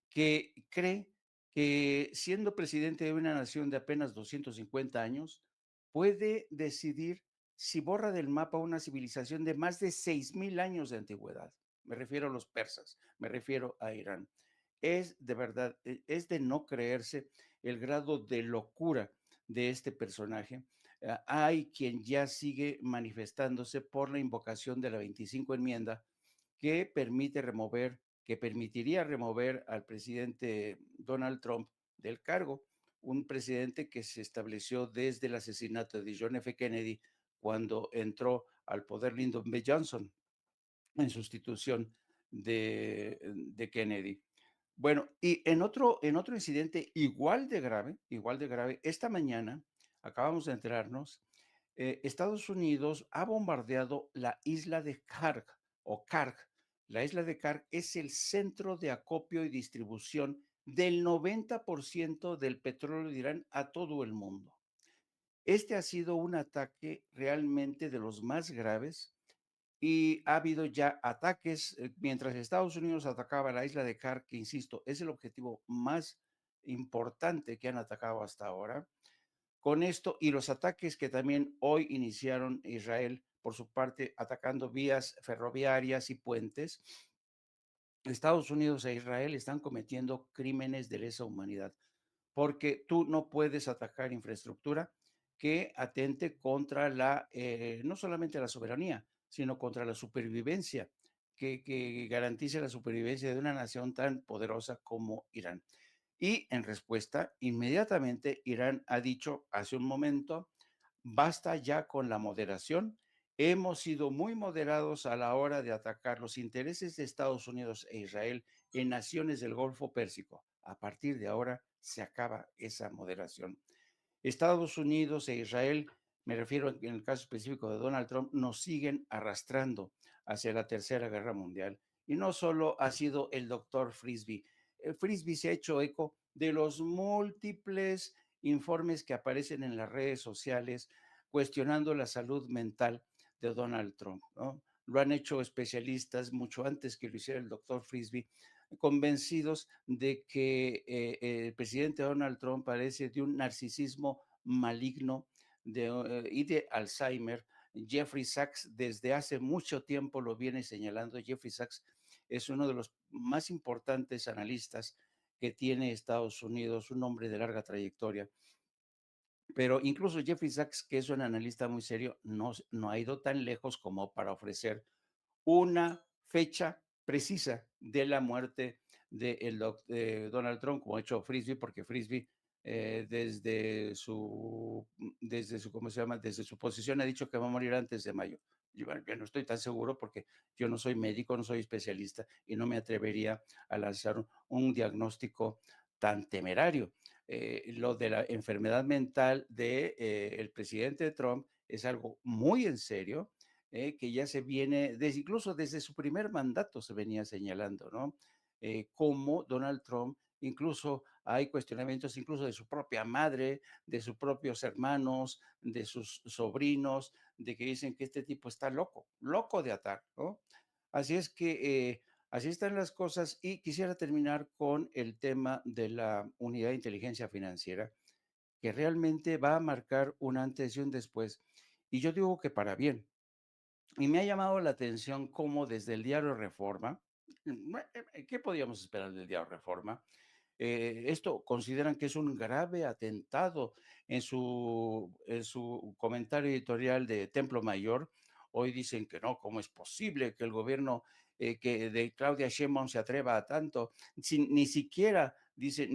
Speaker 4: que cree que siendo presidente de una nación de apenas 250 años, puede decidir si borra del mapa una civilización de más de 6,000 años de antigüedad. Me refiero a los persas, me refiero a Irán. Es de verdad, es de no creerse el grado de locura de este personaje. Hay quien ya sigue manifestándose por la invocación de la 25 enmienda que permitiría remover al presidente Donald Trump del cargo, un presidente que se estableció desde el asesinato de John F. Kennedy cuando entró al poder Lyndon B. Johnson en sustitución de Kennedy. Bueno, y en otro incidente igual de grave, esta mañana acabamos de enterarnos, Estados Unidos ha bombardeado la isla de Karg o Karg. La isla de Karg es el centro de acopio y distribución del 90% del petróleo de Irán a todo el mundo. Este ha sido un ataque realmente de los más graves y ha habido ya ataques, mientras Estados Unidos atacaba la isla de Kar, que insisto, es el objetivo más importante que han atacado hasta ahora. Con esto y los ataques que también hoy iniciaron Israel por su parte, atacando vías ferroviarias y puentes, Estados Unidos e Israel están cometiendo crímenes de lesa humanidad, porque tú no puedes atacar infraestructura que atente contra no solamente la soberanía, sino contra la supervivencia, que garantice la supervivencia de una nación tan poderosa como Irán. Y en respuesta, inmediatamente Irán ha dicho hace un momento, basta ya con la moderación. Hemos sido muy moderados a la hora de atacar los intereses de Estados Unidos e Israel en naciones del Golfo Pérsico. A partir de ahora se acaba esa moderación. Estados Unidos e Israel, me refiero en el caso específico de Donald Trump, nos siguen arrastrando hacia la Tercera Guerra Mundial. Y no solo ha sido el doctor Frisbee. Frisbee se ha hecho eco de los múltiples informes que aparecen en las redes sociales cuestionando la salud mental de Donald Trump, ¿no? Lo han hecho especialistas mucho antes que lo hiciera el doctor Frisbee, convencidos de que el presidente Donald Trump padece de un narcisismo maligno y de Alzheimer. Jeffrey Sachs desde hace mucho tiempo lo viene señalando. Jeffrey Sachs es uno de los más importantes analistas que tiene Estados Unidos, un hombre de larga trayectoria. Pero incluso Jeffrey Sachs, que es un analista muy serio, no ha ido tan lejos como para ofrecer una fecha precisa de la muerte de Donald Trump, como ha hecho Frisbee, porque Frisbee ¿cómo se llama? Desde su posición ha dicho que va a morir antes de mayo. Bueno, yo no estoy tan seguro porque yo no soy médico, no soy especialista y no me atrevería a lanzar un diagnóstico tan temerario. Lo de la enfermedad mental del presidente Trump es algo muy en serio. que ya se viene, incluso desde su primer mandato se venía señalando, ¿no? Cómo Donald Trump, incluso hay cuestionamientos incluso de su propia madre, de sus propios hermanos, de sus sobrinos, de que dicen que este tipo está loco, loco de atar, ¿no? Así es que así están las cosas y quisiera terminar con el tema de la unidad de inteligencia financiera, que realmente va a marcar un antes y un después. Y yo digo que para bien. Y me ha llamado la atención cómo desde el diario Reforma, ¿qué podíamos esperar del diario Reforma? Esto consideran que es un grave atentado en su comentario editorial de Templo Mayor. Hoy dicen que no, ¿cómo es posible que el gobierno que de Claudia Sheinbaum se atreva a tanto? Ni siquiera, dice,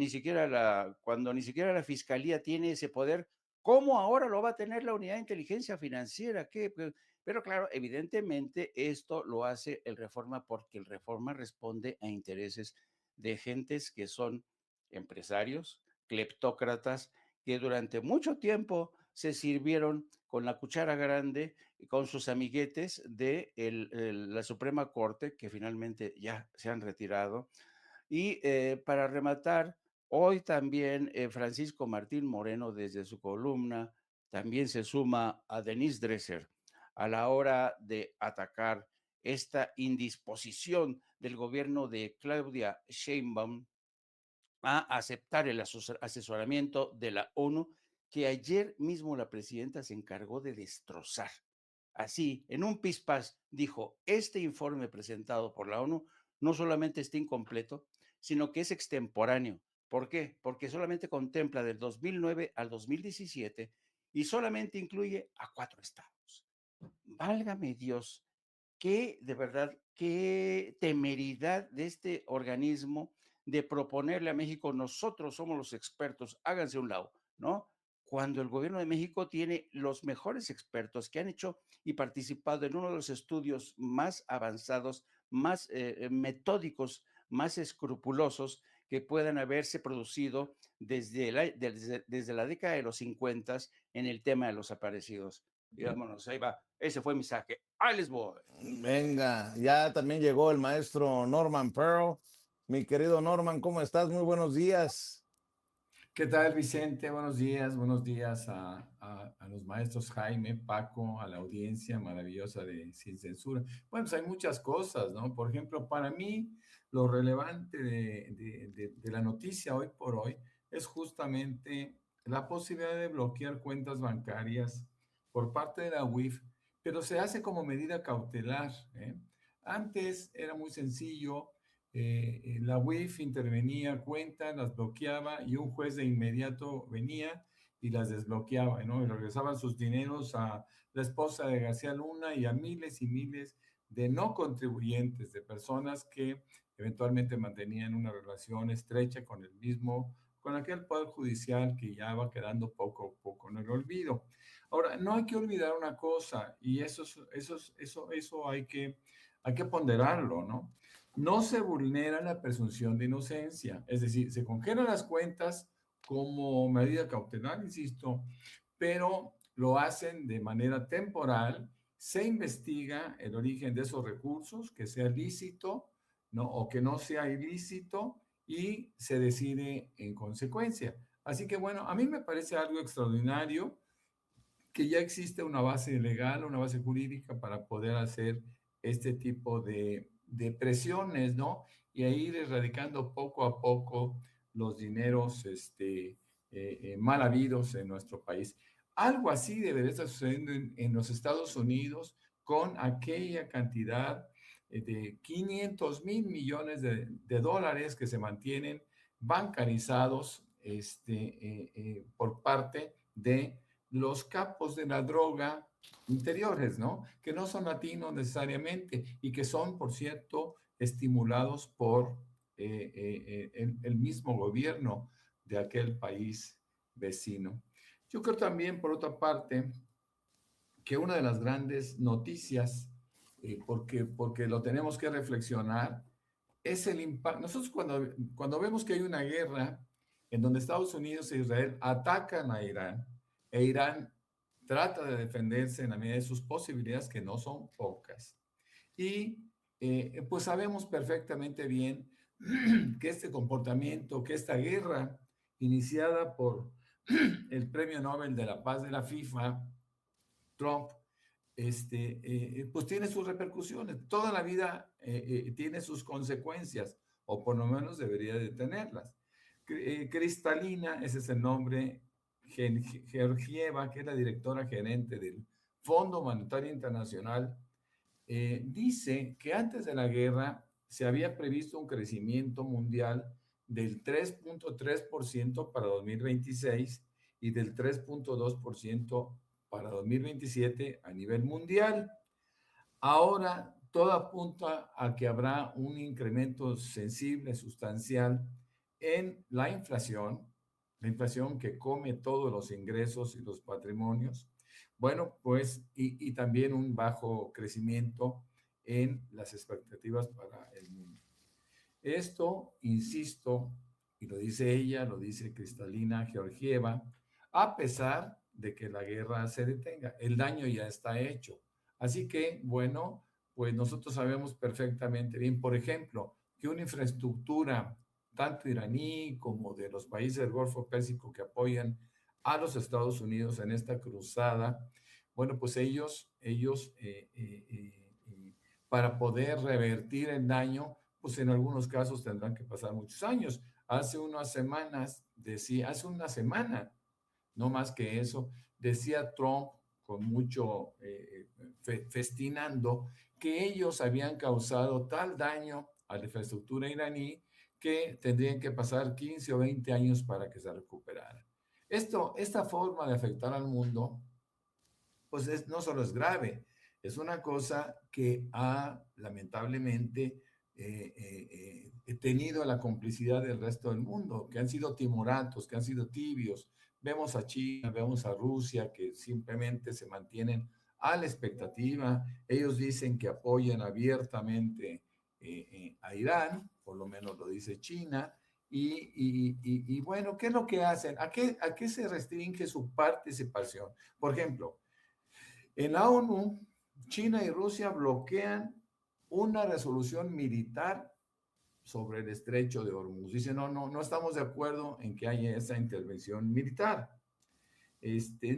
Speaker 4: cuando ni siquiera la fiscalía tiene ese poder, ¿cómo ahora lo va a tener la unidad de inteligencia financiera? ¿Qué? Pero claro, evidentemente esto lo hace el Reforma porque el Reforma responde a intereses de gentes que son empresarios, cleptócratas, que durante mucho tiempo se sirvieron con la cuchara grande, con sus amiguetes de la Suprema Corte, que finalmente ya se han retirado. Y para rematar, hoy también Francisco Martín Moreno, desde su columna, también se suma a Denise Dresser a la hora de atacar esta indisposición del gobierno de Claudia Sheinbaum a aceptar el asesoramiento de la ONU que ayer mismo la presidenta se encargó de destrozar. Así, en un pispás, dijo, este informe presentado por la ONU no solamente está incompleto, sino que es extemporáneo. ¿Por qué? Porque solamente contempla del 2009 al 2017 y solamente incluye a 4 estados. Válgame Dios, qué, de verdad, qué temeridad de este organismo de proponerle a México, nosotros somos los expertos, háganse a un lado, ¿no? Cuando el gobierno de México tiene los mejores expertos que han hecho y participado en uno de los estudios más avanzados, más metódicos, más escrupulosos que puedan haberse producido desde la década de los 50 en el tema de los aparecidos. Y vámonos, ahí va. Ese fue mi saque. Ahí les voy.
Speaker 1: Venga, ya también llegó el maestro Norman Pearl. Mi querido Norman, ¿cómo estás? Muy buenos días.
Speaker 5: ¿Qué tal, Vicente? Buenos días a los maestros Jaime, Paco, a la audiencia maravillosa de Sin Censura. Bueno, pues hay muchas cosas, ¿no? Por ejemplo, para mí lo relevante de la noticia hoy por hoy es justamente la posibilidad de bloquear cuentas bancarias por parte de la UIF, pero se hace como medida cautelar, ¿eh? Antes era muy sencillo. La UIF intervenía, cuentas, las bloqueaba y un juez de inmediato venía y las desbloqueaba, ¿no? Y regresaban sus dineros a la esposa de García Luna y a miles y miles de no contribuyentes, de personas que eventualmente mantenían una relación estrecha con el mismo, con aquel poder judicial que ya va quedando poco a poco en el olvido. Ahora, no hay que olvidar una cosa, y eso hay que ponderarlo, ¿no? No se vulnera la presunción de inocencia, es decir, se congelan las cuentas como medida cautelar, insisto, pero lo hacen de manera temporal, se investiga el origen de esos recursos, que sea lícito, ¿no? O que no sea ilícito, y se decide en consecuencia. Así que bueno, a mí me parece algo extraordinario que ya existe una base legal, una base jurídica para poder hacer este tipo de presiones, ¿no? Y a ir erradicando poco a poco los dineros mal habidos en nuestro país. Algo así debería estar sucediendo en los Estados Unidos con aquella cantidad de 500,000 millones de dólares que se mantienen bancarizados por parte de los capos de la droga interiores, ¿no? Que no son latinos necesariamente y que son, por cierto, estimulados por el mismo gobierno de aquel país vecino. Yo creo también, por otra parte, que una de las grandes noticias, porque lo tenemos que reflexionar, es el impacto. Nosotros cuando vemos que hay una guerra en donde Estados Unidos e Israel atacan a Irán, e Irán trata de defenderse en la medida de sus posibilidades, que no son pocas. Y pues sabemos perfectamente bien que este comportamiento, que esta guerra iniciada por el Premio Nobel de la Paz de la FIFA, Trump, pues tiene sus repercusiones. Toda la vida tiene sus consecuencias, o por lo menos debería de tenerlas. Kristalina, ese es el nombre, Georgieva, que es la directora gerente del Fondo Monetario Internacional, dice que antes de la guerra se había previsto un crecimiento mundial del 3.3% para 2026 y del 3.2% para 2027 a nivel mundial. Ahora todo apunta a que habrá un incremento sensible, sustancial en la inflación que come todos los ingresos y los patrimonios. Bueno, pues, y también un bajo crecimiento en las expectativas para el mundo. Esto, insisto, y lo dice ella, lo dice Kristalina Georgieva, a pesar de que la guerra se detenga. El daño ya está hecho. Así que, bueno, pues nosotros sabemos perfectamente bien, por ejemplo, que una infraestructura tanto iraní como de los países del Golfo Pérsico que apoyan a los Estados Unidos en esta cruzada, bueno, pues ellos para poder revertir el daño, pues en algunos casos tendrán que pasar muchos años. Hace unas semanas, hace una semana, no más que eso, decía Trump con mucho festinando que ellos habían causado tal daño a la infraestructura iraní que tendrían que pasar 15 o 20 años para que se recuperara. Esta forma de afectar al mundo, pues no solo es grave, es una cosa que ha lamentablemente tenido la complicidad del resto del mundo, que han sido timoratos, que han sido tibios. Vemos a China, vemos a Rusia, que simplemente se mantienen a la expectativa. Ellos dicen que apoyan abiertamente a Irán, por lo menos lo dice China. Y bueno, ¿qué es lo que hacen? ¿A qué se restringe su participación? Por ejemplo, en la ONU, China y Rusia bloquean una resolución militar sobre el estrecho de Hormuz. Dicen, no estamos de acuerdo en que haya esa intervención militar.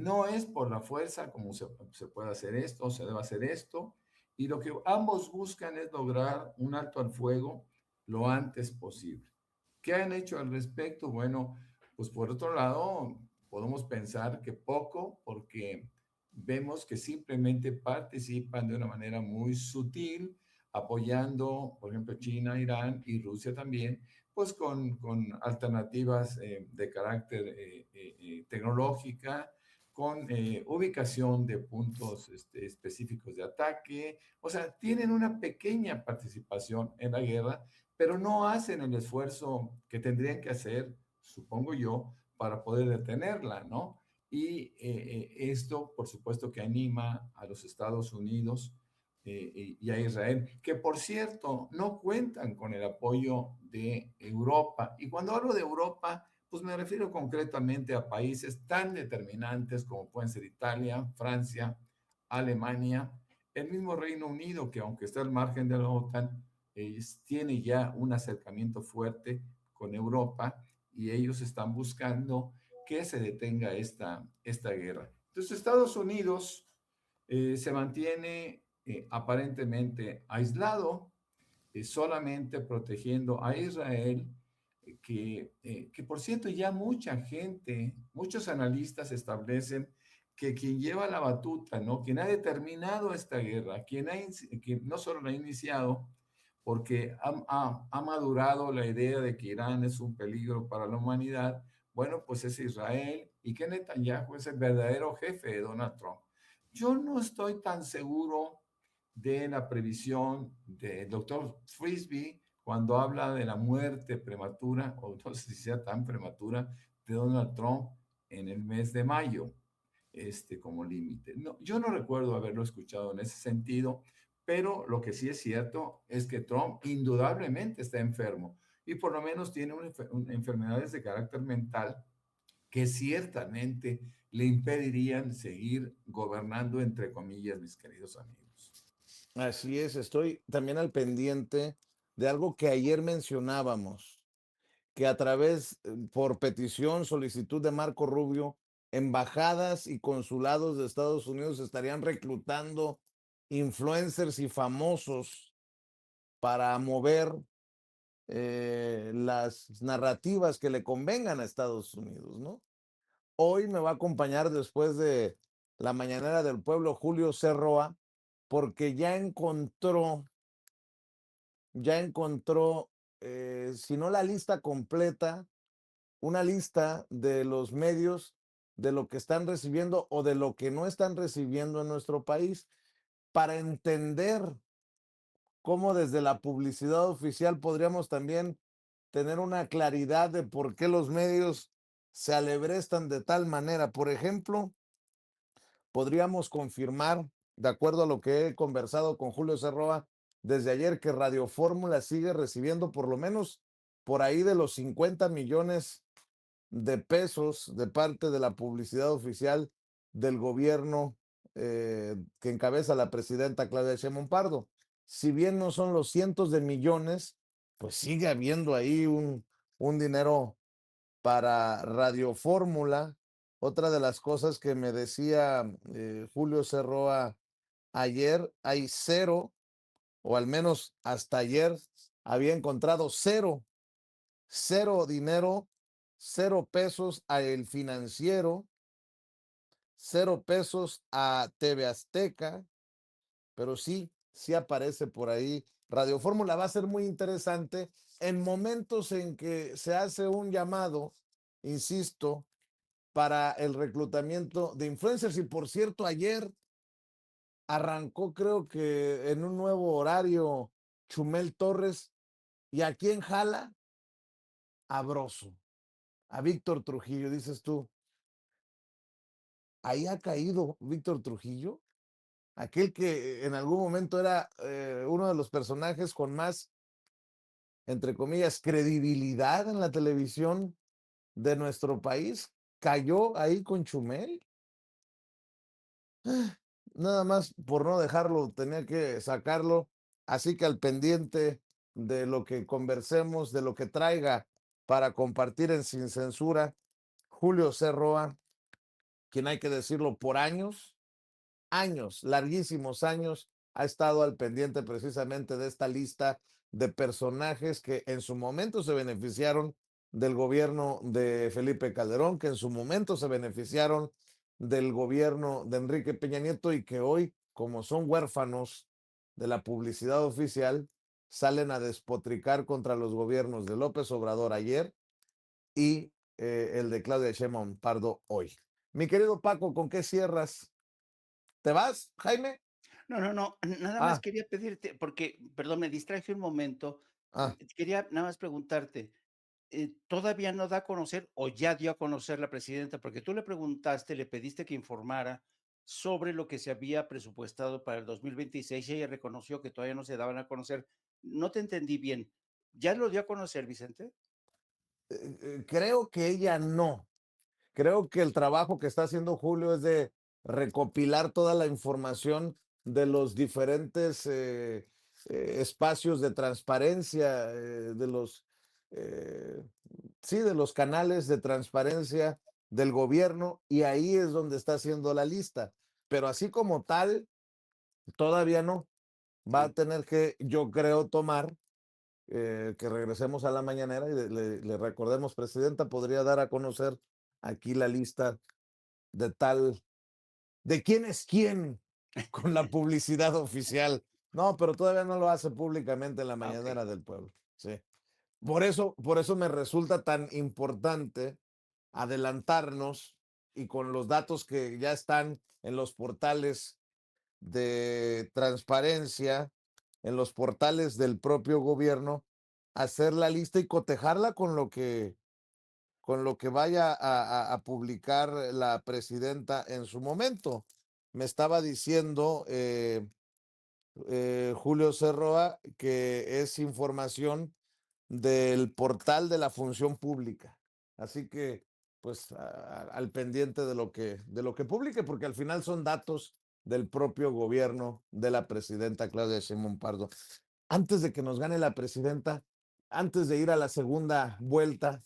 Speaker 5: No es por la fuerza como se puede hacer esto, se debe hacer esto, y lo que ambos buscan es lograr un alto al fuego lo antes posible. ¿Qué han hecho al respecto? Bueno, pues por otro lado, podemos pensar que poco, porque vemos que simplemente participan de una manera muy sutil, apoyando, por ejemplo, China, Irán y Rusia también, pues con alternativas de carácter tecnológica, con ubicación de puntos específicos de ataque. O sea, tienen una pequeña participación en la guerra, pero no hacen el esfuerzo que tendrían que hacer, supongo yo, para poder detenerla, ¿no? Y esto, por supuesto, que anima a los Estados Unidos y a Israel, que por cierto no cuentan con el apoyo de Europa. Y cuando hablo de Europa, pues me refiero concretamente a países tan determinantes como pueden ser Italia, Francia, Alemania, el mismo Reino Unido, que aunque está al margen de la OTAN, tiene ya un acercamiento fuerte con Europa y ellos están buscando que se detenga esta guerra. Entonces Estados Unidos se mantiene aparentemente aislado, solamente protegiendo a Israel, que por cierto ya mucha gente, muchos analistas establecen que quien lleva la batuta, ¿no? Quien ha determinado esta guerra, quien no solo la ha iniciado, porque ha madurado la idea de que Irán es un peligro para la humanidad, bueno, pues es Israel y que Netanyahu es el verdadero jefe de Donald Trump. Yo no estoy tan seguro de la previsión del doctor Frisby cuando habla de la muerte prematura, o no sé si sea tan prematura, de Donald Trump en el mes de mayo, como límite. No, yo no recuerdo haberlo escuchado en ese sentido, pero lo que sí es cierto es que Trump indudablemente está enfermo y por lo menos tiene enfermedades de carácter mental que ciertamente le impedirían seguir gobernando, entre comillas, mis queridos amigos.
Speaker 1: Así es, estoy también al pendiente de algo que ayer mencionábamos, que a través, por petición, solicitud de Marco Rubio, embajadas y consulados de Estados Unidos estarían reclutando influencers y famosos para mover las narrativas que le convengan a Estados Unidos, ¿no? Hoy me va a acompañar después de la mañanera del pueblo Julio Cerroa, porque ya encontró, si no la lista completa, una lista de los medios, de lo que están recibiendo o de lo que no están recibiendo en nuestro país, para entender cómo desde la publicidad oficial podríamos también tener una claridad de por qué los medios se alebrestan de tal manera. Por ejemplo, podríamos confirmar, de acuerdo a lo que he conversado con Julio Cerroa desde ayer, que Radio Fórmula sigue recibiendo por lo menos por ahí de los 50 millones de pesos de parte de la publicidad oficial del gobierno que encabeza la presidenta Claudia Sheinbaum Pardo. Si bien no son los cientos de millones, pues sigue habiendo ahí un dinero para Radio Fórmula. Otra de las cosas que me decía Julio Cerroa ayer, hay cero, o al menos hasta ayer había encontrado cero dinero, 0 pesos a El Financiero, 0 pesos a TV Azteca, pero sí aparece por ahí. Radio Fórmula va a ser muy interesante en momentos en que se hace un llamado, insisto, para el reclutamiento de influencers. Y por cierto, ayer arrancó, creo que en un nuevo horario, Chumel Torres, y a quién jala, a Broso, a Víctor Trujillo. Dices tú, ahí ha caído Víctor Trujillo, aquel que en algún momento era uno de los personajes con más, entre comillas, credibilidad en la televisión de nuestro país, cayó ahí con Chumel. Nada más por no dejarlo, tenía que sacarlo. Así que al pendiente de lo que conversemos, de lo que traiga para compartir en Sin Censura, Julio Cerroa, quien hay que decirlo por años, larguísimos años, ha estado al pendiente precisamente de esta lista de personajes que en su momento se beneficiaron del gobierno de Felipe Calderón, que en su momento se beneficiaron del gobierno de Enrique Peña Nieto y que hoy, como son huérfanos de la publicidad oficial, salen a despotricar contra los gobiernos de López Obrador ayer y el de Claudia Sheinbaum Pardo hoy. Mi querido Paco, ¿con qué cierras? ¿Te vas, Jaime?
Speaker 4: No, nada más
Speaker 1: Ah,
Speaker 4: quería pedirte, porque, perdón, me distraje un momento.
Speaker 1: ah.
Speaker 4: Quería nada más preguntarte, ¿todavía no da a conocer o ya dio a conocer la presidenta? Porque tú le preguntaste, le pediste que informara sobre lo que se había presupuestado para el 2026 y ella reconoció que todavía no se daban a conocer. No te entendí bien. ¿Ya lo dio a conocer, Vicente?
Speaker 1: Creo que ella no. Creo que el trabajo que está haciendo Julio es de recopilar toda la información de los diferentes espacios de transparencia, eh, sí, de los canales de transparencia del gobierno, y ahí es donde está haciendo la lista. Pero así como tal, todavía no. Va a
Speaker 4: Sí.
Speaker 1: tener que, yo creo, tomar que regresemos a la mañanera y le recordemos, presidenta, podría dar a conocer aquí la lista de tal, de quién es quién con la publicidad oficial. No, pero todavía no lo hace públicamente en la
Speaker 4: Ah, ok.
Speaker 1: mañanera del pueblo. Sí. Por eso me resulta tan importante adelantarnos y con los datos que ya están en los portales de transparencia, en los portales del propio gobierno, hacer la lista y cotejarla con lo que vaya a publicar la presidenta en su momento. Me estaba diciendo Julio Cerroa que es información del portal de la función pública. Así que pues al pendiente de lo que publique, porque al final son datos del propio gobierno de la presidenta Claudia Sheinbaum Pardo. Antes de que nos gane la presidenta, antes de ir a la segunda vuelta,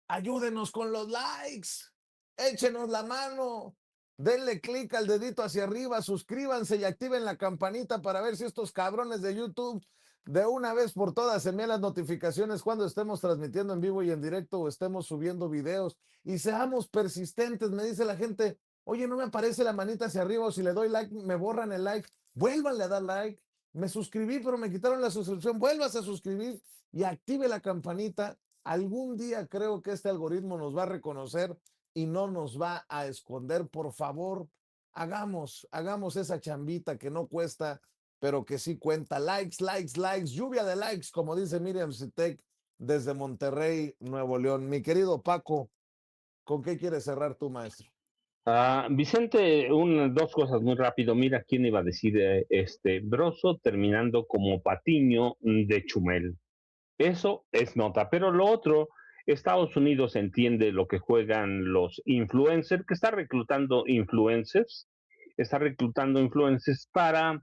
Speaker 1: ayúdenos con los likes, échenos la mano, denle clic al dedito hacia arriba, suscríbanse y activen la campanita para ver si estos cabrones de YouTube de una vez por todas envían las notificaciones cuando estemos transmitiendo en vivo y en directo o estemos subiendo videos, y seamos persistentes. Me dice la gente, oye, no me aparece la manita hacia arriba, o si le doy like me borran el like. Vuélvanle a dar like. Me suscribí pero me quitaron la suscripción, vuélvase a suscribir y active la campanita. Algún día creo que este algoritmo nos va a reconocer y no nos va a esconder. Por favor, hagamos esa chambita que no cuesta, pero que sí cuenta. Likes, likes, likes, lluvia de likes, como dice Miriam Sitek desde Monterrey, Nuevo León. Mi querido Paco, ¿con qué quieres cerrar tú, maestro?
Speaker 2: Vicente, dos cosas muy rápido. Mira, ¿quién iba a decir Broso terminando como Patiño de Chumel? Eso es nota. Pero lo otro, Estados Unidos entiende lo que juegan los influencers, que está reclutando influencers para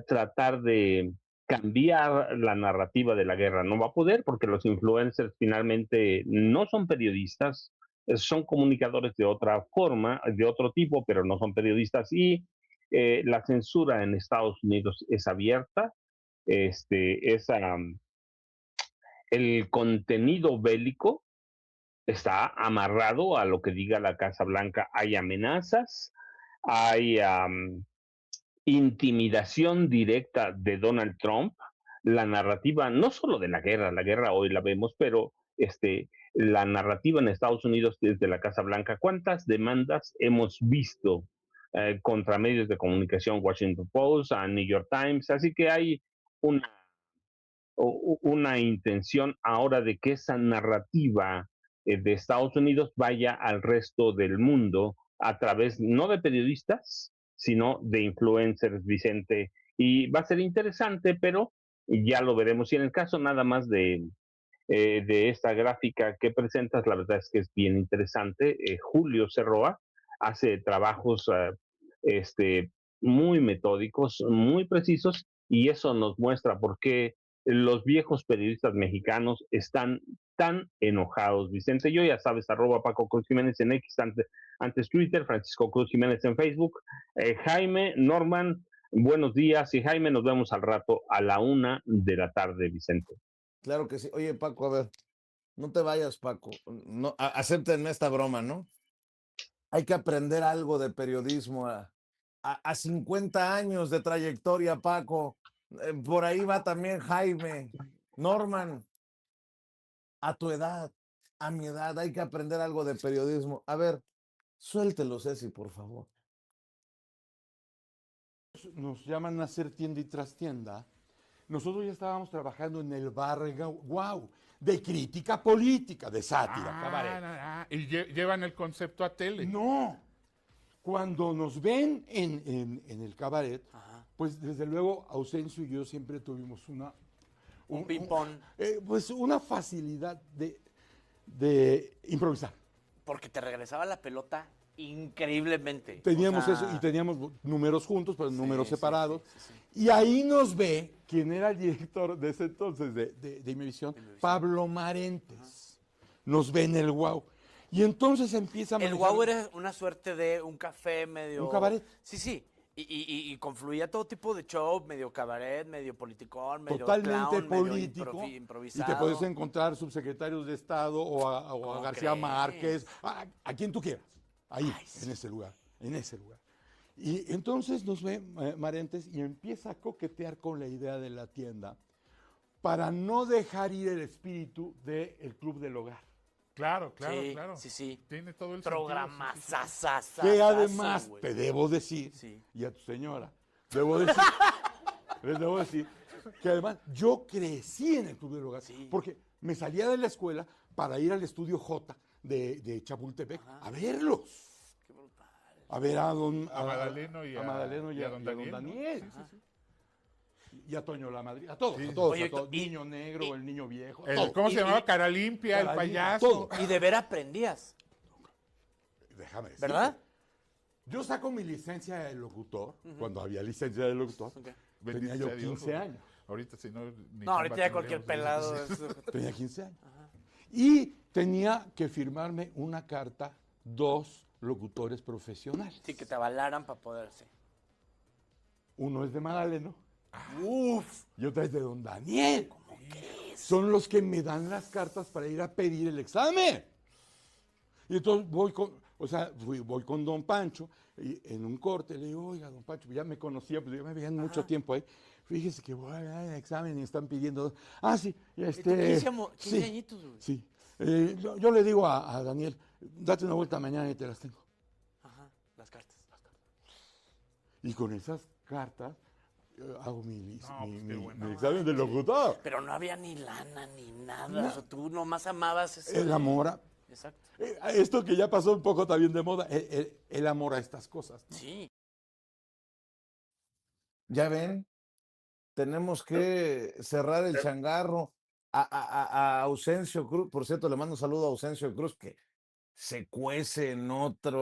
Speaker 2: tratar de cambiar la narrativa de la guerra. No va a poder porque los influencers finalmente no son periodistas, son comunicadores de otra forma, de otro tipo, pero no son periodistas, y la censura en Estados Unidos es abierta. El contenido bélico está amarrado a lo que diga la Casa Blanca. Hay amenazas, hay intimidación directa de Donald Trump, la narrativa no solo de la guerra hoy la vemos, pero la narrativa en Estados Unidos desde la Casa Blanca. ¿Cuántas demandas hemos visto contra medios de comunicación, Washington Post, New York Times? Así que hay una intención ahora de que esa narrativa de Estados Unidos vaya al resto del mundo a través no de periodistas, sino de influencers, Vicente. Y va a ser interesante, pero ya lo veremos. Y en el caso nada más de esta gráfica que presentas, la verdad es que es bien interesante. Julio Cerroa hace trabajos muy metódicos, muy precisos, y eso nos muestra por qué los viejos periodistas mexicanos están tan enojados, Vicente. Yo ya sabes, @Paco Cruz Jiménez en X, antes Twitter, Francisco Cruz Jiménez en Facebook. Jaime, Norman, buenos días. Y Jaime, nos vemos al rato a la 1:00 p.m, Vicente.
Speaker 1: Claro que sí. Oye, Paco, a ver, no te vayas, Paco. No, acéptenme esta broma, ¿no? Hay que aprender algo de periodismo a 50 años de trayectoria, Paco. Por ahí va también Jaime. Norman, a tu edad, a mi edad, hay que aprender algo de periodismo. A ver, suéltelo, Ceci, por favor.
Speaker 6: Nos llaman a hacer tienda y trastienda. Nosotros ya estábamos trabajando en el bar Guau, de crítica política, de sátira, cabaret.
Speaker 7: Y llevan el concepto a tele.
Speaker 6: No. Cuando nos ven en el cabaret, pues desde luego Ausencio y yo siempre tuvimos
Speaker 8: un ping-pong.
Speaker 6: Pues una facilidad de improvisar.
Speaker 8: Porque te regresaba la pelota increíblemente.
Speaker 6: Teníamos eso y teníamos números juntos, pero números separados. Y ahí nos ve quien era el director de ese entonces de Imevisión, Pablo Marentes. Nos ve en el Guau. Y entonces empieza a
Speaker 8: El Guau era una suerte de un café medio...
Speaker 6: Un cabaret.
Speaker 8: Sí. Y confluía todo tipo de show, medio cabaret, medio politicón, medio
Speaker 6: totalmente
Speaker 8: clown,
Speaker 6: político,
Speaker 8: medio improvisado.
Speaker 6: Y te puedes encontrar subsecretarios de Estado o a García Márquez, a quien tú quieras, ahí, en ese lugar. Y entonces nos ve Marentes y empieza a coquetear con la idea de la tienda para no dejar ir el espíritu del Club del Hogar.
Speaker 7: Claro.
Speaker 8: Sí.
Speaker 7: Tiene todo el
Speaker 8: programa
Speaker 7: sentido.
Speaker 6: Que además, te debo decir, y a tu señora, les debo decir, que además yo crecí en el Club del Hogar, porque me salía de la escuela para ir al estudio J de Chapultepec a verlos.
Speaker 8: Qué brutal.
Speaker 6: A ver a
Speaker 7: Madaleno y
Speaker 6: a don Daniel.
Speaker 7: Sí.
Speaker 6: Y a Toño la Madrid, a todos,
Speaker 8: Oye,
Speaker 6: Niño negro, el niño viejo.
Speaker 7: ¿Cómo se llamaba? Cara Limpia, el payaso.
Speaker 6: Todo.
Speaker 8: Y de ver aprendías.
Speaker 6: déjame decirte.
Speaker 8: ¿Verdad?
Speaker 6: Yo saco mi licencia de locutor, cuando había licencia de locutor,
Speaker 8: Ok.
Speaker 6: tenía
Speaker 7: Bendito
Speaker 6: yo
Speaker 7: sea Dios,
Speaker 6: 15
Speaker 7: güey.
Speaker 6: años.
Speaker 7: Ahorita si no... ni
Speaker 8: No, ahorita
Speaker 7: chamba
Speaker 8: ya cualquier
Speaker 7: tendríamos,
Speaker 8: pelado
Speaker 7: ¿verdad?
Speaker 8: es...
Speaker 6: Tenía 15 años. Y tenía que firmarme una carta 2 locutores profesionales.
Speaker 8: Sí, que te avalaran para poder, sí.
Speaker 6: Uno es de Magdaleno
Speaker 8: Uf.
Speaker 6: y otro es de Don Daniel.
Speaker 8: ¿Cómo crees?
Speaker 6: Son los que me dan las cartas para ir a pedir el examen. Y entonces voy con Don Pancho y en un corte le digo, oiga, Don Pancho, ya me conocía, pues ya me veían mucho tiempo ahí. Fíjese que voy a dar el examen y están pidiendo. Ah, sí,
Speaker 8: ¿Y tú 15
Speaker 6: sí,
Speaker 8: añitos, güey?
Speaker 6: sí. Yo le digo a Daniel, date una vuelta mañana y te las tengo.
Speaker 8: Ajá, las cartas.
Speaker 6: Y con esas cartas hago mi
Speaker 7: pues qué bueno.
Speaker 6: examen de locutor.
Speaker 8: Pero no había ni lana ni nada. O sea, tú nomás amabas ese...
Speaker 6: El amor a...
Speaker 8: Exacto.
Speaker 6: Esto que ya pasó un poco también de moda, el amor a estas cosas, ¿no?
Speaker 8: Sí.
Speaker 1: Ya ven, tenemos que cerrar el changarro. A Ausencio Cruz, por cierto, le mando un saludo a Ausencio Cruz, que se cuece en otra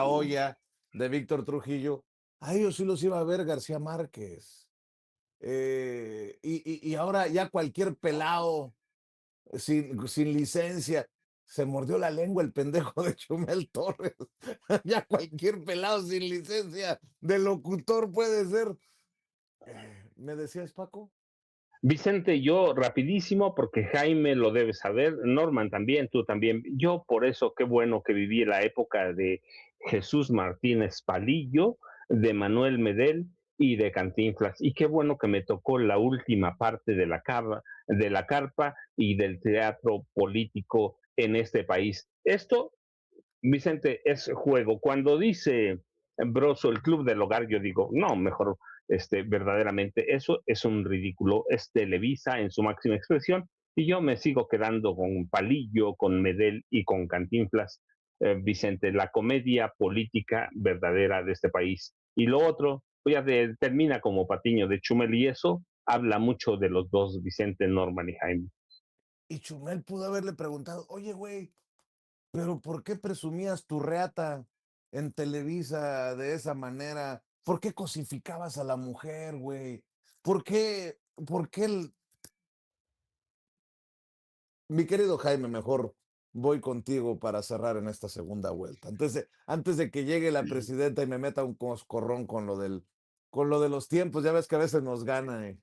Speaker 1: olla de Víctor Trujillo. A ellos sí los iba a ver García Márquez. Y ahora ya cualquier pelado sin licencia se mordió la lengua el pendejo de Chumel Torres. Ya cualquier pelado sin licencia de locutor puede ser. ¿Me decías, Paco?
Speaker 2: Vicente, yo rapidísimo, porque Jaime lo debe saber, Norman también, tú también. Yo por eso, qué bueno que viví la época de Jesús Martínez Palillo, de Manuel Medel y de Cantinflas. Y qué bueno que me tocó la última parte de la carpa y del teatro político en este país. Esto, Vicente, es juego. Cuando dice Broso el club del hogar, yo digo, no, mejor verdaderamente eso es un ridículo, es Televisa en su máxima expresión, y yo me sigo quedando con Palillo, con Medel y con Cantinflas, Vicente, la comedia política verdadera de este país. Y lo otro, pues ya termina como Patiño de Chumel, y eso habla mucho de los dos, Vicente, Norman y Jaime.
Speaker 1: Y Chumel pudo haberle preguntado, oye, güey, pero ¿por qué presumías tu reata en Televisa de esa manera? ¿Por qué cosificabas a la mujer, güey? ¿Por qué Mi querido Jaime, mejor voy contigo para cerrar en esta segunda vuelta. Antes de que llegue la presidenta y me meta un coscorrón con lo de los tiempos, ya ves que a veces nos gana.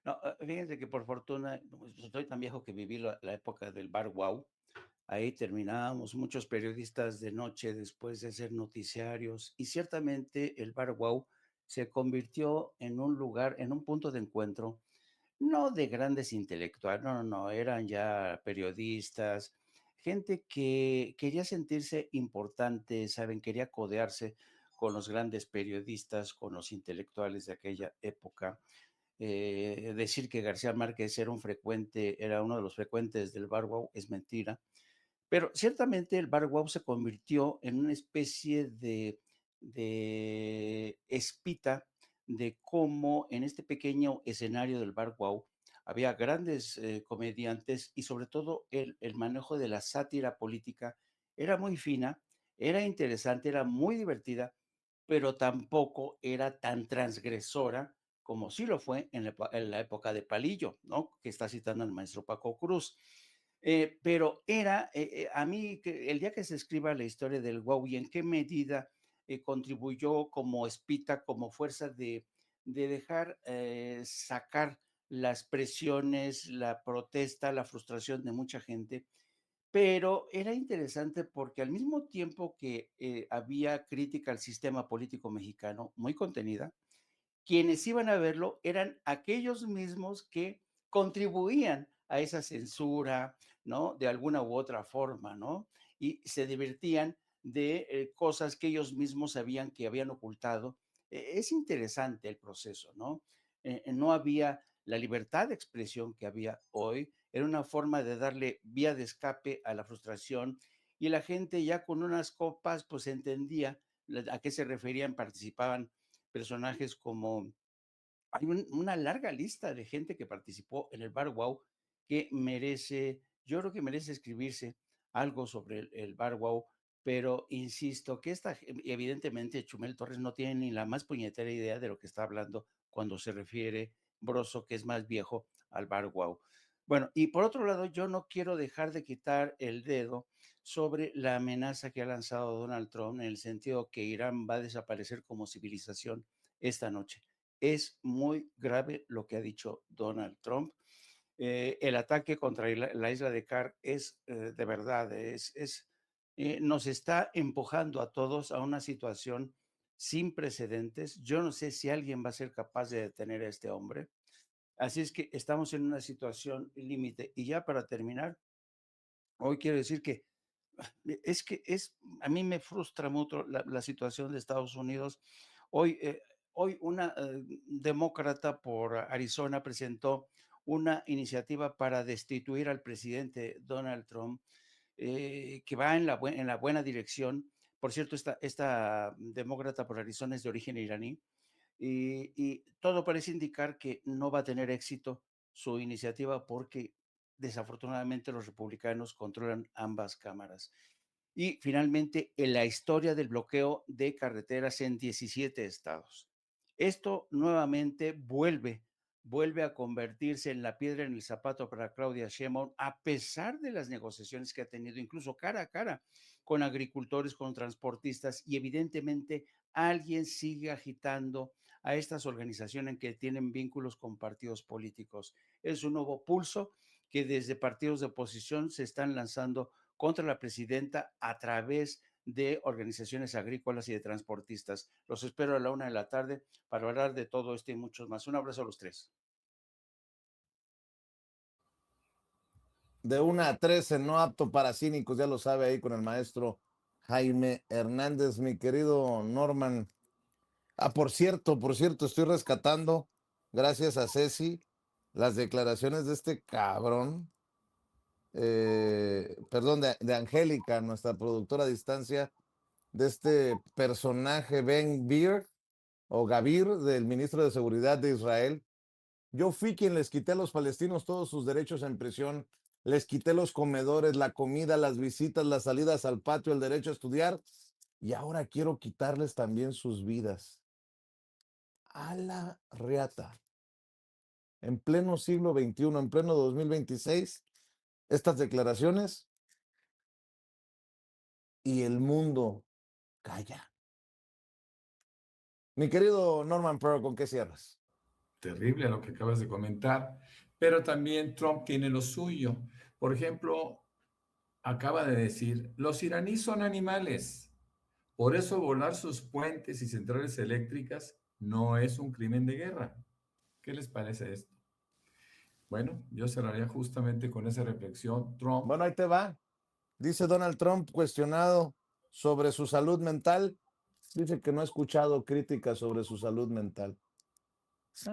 Speaker 4: No, fíjense que por fortuna, pues, yo soy tan viejo que viví la época del bar Wow. Ahí terminábamos muchos periodistas de noche después de hacer noticiarios y ciertamente el bar Wow se convirtió en un lugar, en un punto de encuentro, no de grandes intelectuales, no, no, no, eran ya periodistas, gente que quería sentirse importante, saben, quería codearse con los grandes periodistas, con los intelectuales de aquella época. Decir que García Márquez era uno de los frecuentes del bar Wow es mentira, pero ciertamente el bar Wow se convirtió en una especie de espita de cómo en este pequeño escenario del bar Wow había grandes comediantes y sobre todo el manejo de la sátira política era muy fina, era interesante, era muy divertida, pero tampoco era tan transgresora como sí lo fue en la época de Palillo, ¿no? Que está citando el maestro Paco Cruz. Pero a mí, el día que se escriba la historia del Wow y en qué medida contribuyó como espita, como fuerza de dejar sacar las presiones, la protesta, la frustración de mucha gente, pero era interesante porque al mismo tiempo que había crítica al sistema político mexicano, muy contenida, quienes iban a verlo eran aquellos mismos que contribuían a esa censura, ¿no? De alguna u otra forma, ¿no? Y se divertían de cosas que ellos mismos sabían que habían ocultado. Es interesante el proceso, ¿no? No había la libertad de expresión que había hoy, era una forma de darle vía de escape a la frustración y la gente ya con unas copas pues entendía a qué se referían, participaban personajes como hay una larga lista de gente que participó en el Bar Wow que merece, yo creo que merece escribirse. algo sobre el Bar Wow, pero insisto que evidentemente Chumel Torres no tiene ni la más puñetera idea de lo que está hablando cuando se refiere Broso, que es más viejo, al Bar Wow. Bueno, y por otro lado, yo no quiero dejar de quitar el dedo sobre la amenaza que ha lanzado Donald Trump en el sentido que Irán va a desaparecer como civilización esta noche. Es muy grave lo que ha dicho Donald Trump. El ataque contra la isla de Kar es de verdad, nos está empujando a todos a una situación sin precedentes. Yo no sé si alguien va a ser capaz de detener a este hombre. Así es que estamos en una situación límite. Y ya para terminar, hoy quiero decir que a mí me frustra mucho la situación de Estados Unidos. Hoy una demócrata por Arizona presentó una iniciativa para destituir al presidente Donald Trump, que va en la buena dirección. Por cierto, esta demócrata por Arizona es de origen iraní y todo parece indicar que no va a tener éxito su iniciativa porque desafortunadamente los republicanos controlan ambas cámaras. Y finalmente, en la historia del bloqueo de carreteras en 17 estados. Esto nuevamente vuelve a convertirse en la piedra en el zapato para Claudia Sheinbaum, a pesar de las negociaciones que ha tenido, incluso cara a cara, con agricultores, con transportistas, y evidentemente alguien sigue agitando a estas organizaciones que tienen vínculos con partidos políticos. Es un nuevo pulso que desde partidos de oposición se están lanzando contra la presidenta a través de organizaciones agrícolas y de transportistas. Los espero a la 1 de la tarde para hablar de todo esto y muchos más. Un abrazo a los tres.
Speaker 1: De 1 a 13, no apto para cínicos, ya lo sabe ahí con el maestro Jaime Hernández, mi querido Norman. Por cierto, estoy rescatando, gracias a Ceci, las declaraciones de este cabrón, perdón, de Angélica, nuestra productora a distancia, de este personaje Ben Gvir o Gavir, del ministro de Seguridad de Israel. Yo fui quien les quité a los palestinos todos sus derechos en prisión, les quité los comedores, la comida, las visitas, las salidas al patio, el derecho a estudiar, y ahora quiero quitarles también sus vidas. A la reata. En pleno siglo XXI, en pleno 2026, estas declaraciones y el mundo calla. Mi querido Norman Pearl, ¿con qué cierras?
Speaker 5: Terrible lo que acabas de comentar, pero también Trump tiene lo suyo. Por ejemplo, acaba de decir, los iraníes son animales, por eso volar sus puentes y centrales eléctricas no es un crimen de guerra. ¿Qué les parece esto? Bueno, yo cerraría justamente con esa reflexión. Trump,
Speaker 1: Bueno, ahí te va. Dice Donald Trump, cuestionado sobre su salud mental, dice que no ha escuchado críticas sobre su salud mental.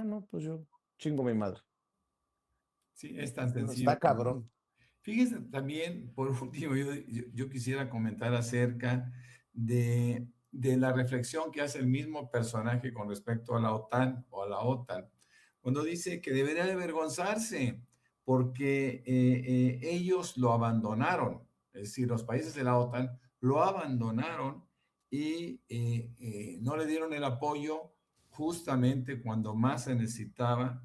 Speaker 1: No, pues yo chingo mi madre.
Speaker 5: sí, es tan sencillo.
Speaker 1: Está cabrón.
Speaker 5: Fíjense también, por último, yo quisiera comentar acerca de la reflexión que hace el mismo personaje con respecto a la OTAN o a la OTAN, cuando dice que debería de avergonzarse porque ellos lo abandonaron, es decir, los países de la OTAN lo abandonaron y no le dieron el apoyo justamente cuando más se necesitaba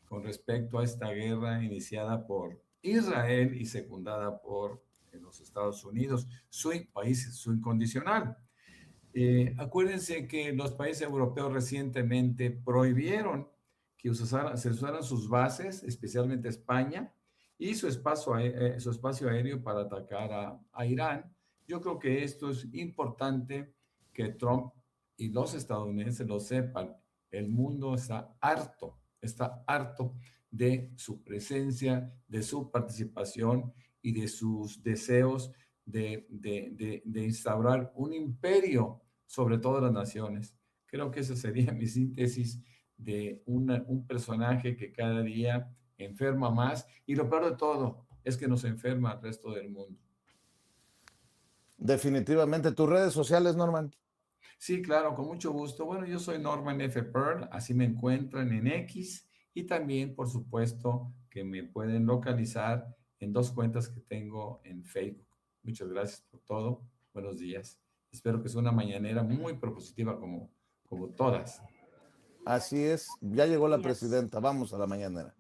Speaker 5: con respecto a esta guerra iniciada por Israel y secundada por los Estados Unidos, su país, su incondicional. Acuérdense que los países europeos recientemente prohibieron que se usaran sus bases, especialmente España, y su espacio aéreo para atacar a Irán. Yo creo que esto es importante que Trump y los estadounidenses lo sepan. El mundo está harto de su presencia, de su participación y de sus deseos de instaurar un imperio sobre todas las naciones. Creo que esa sería mi síntesis de un personaje que cada día enferma más y lo peor de todo es que nos enferma al resto del mundo.
Speaker 1: Definitivamente. ¿Tus redes sociales, Norman?
Speaker 5: Sí, claro, con mucho gusto. Bueno, yo soy Norman F. Pearl, así me encuentran en X y también, por supuesto, que me pueden localizar en 2 cuentas que tengo en Facebook. Muchas gracias por todo. Buenos días. Espero que sea una mañanera muy propositiva como todas.
Speaker 1: Así es, ya llegó la
Speaker 9: Yes.
Speaker 1: presidenta, vamos a la mañanera.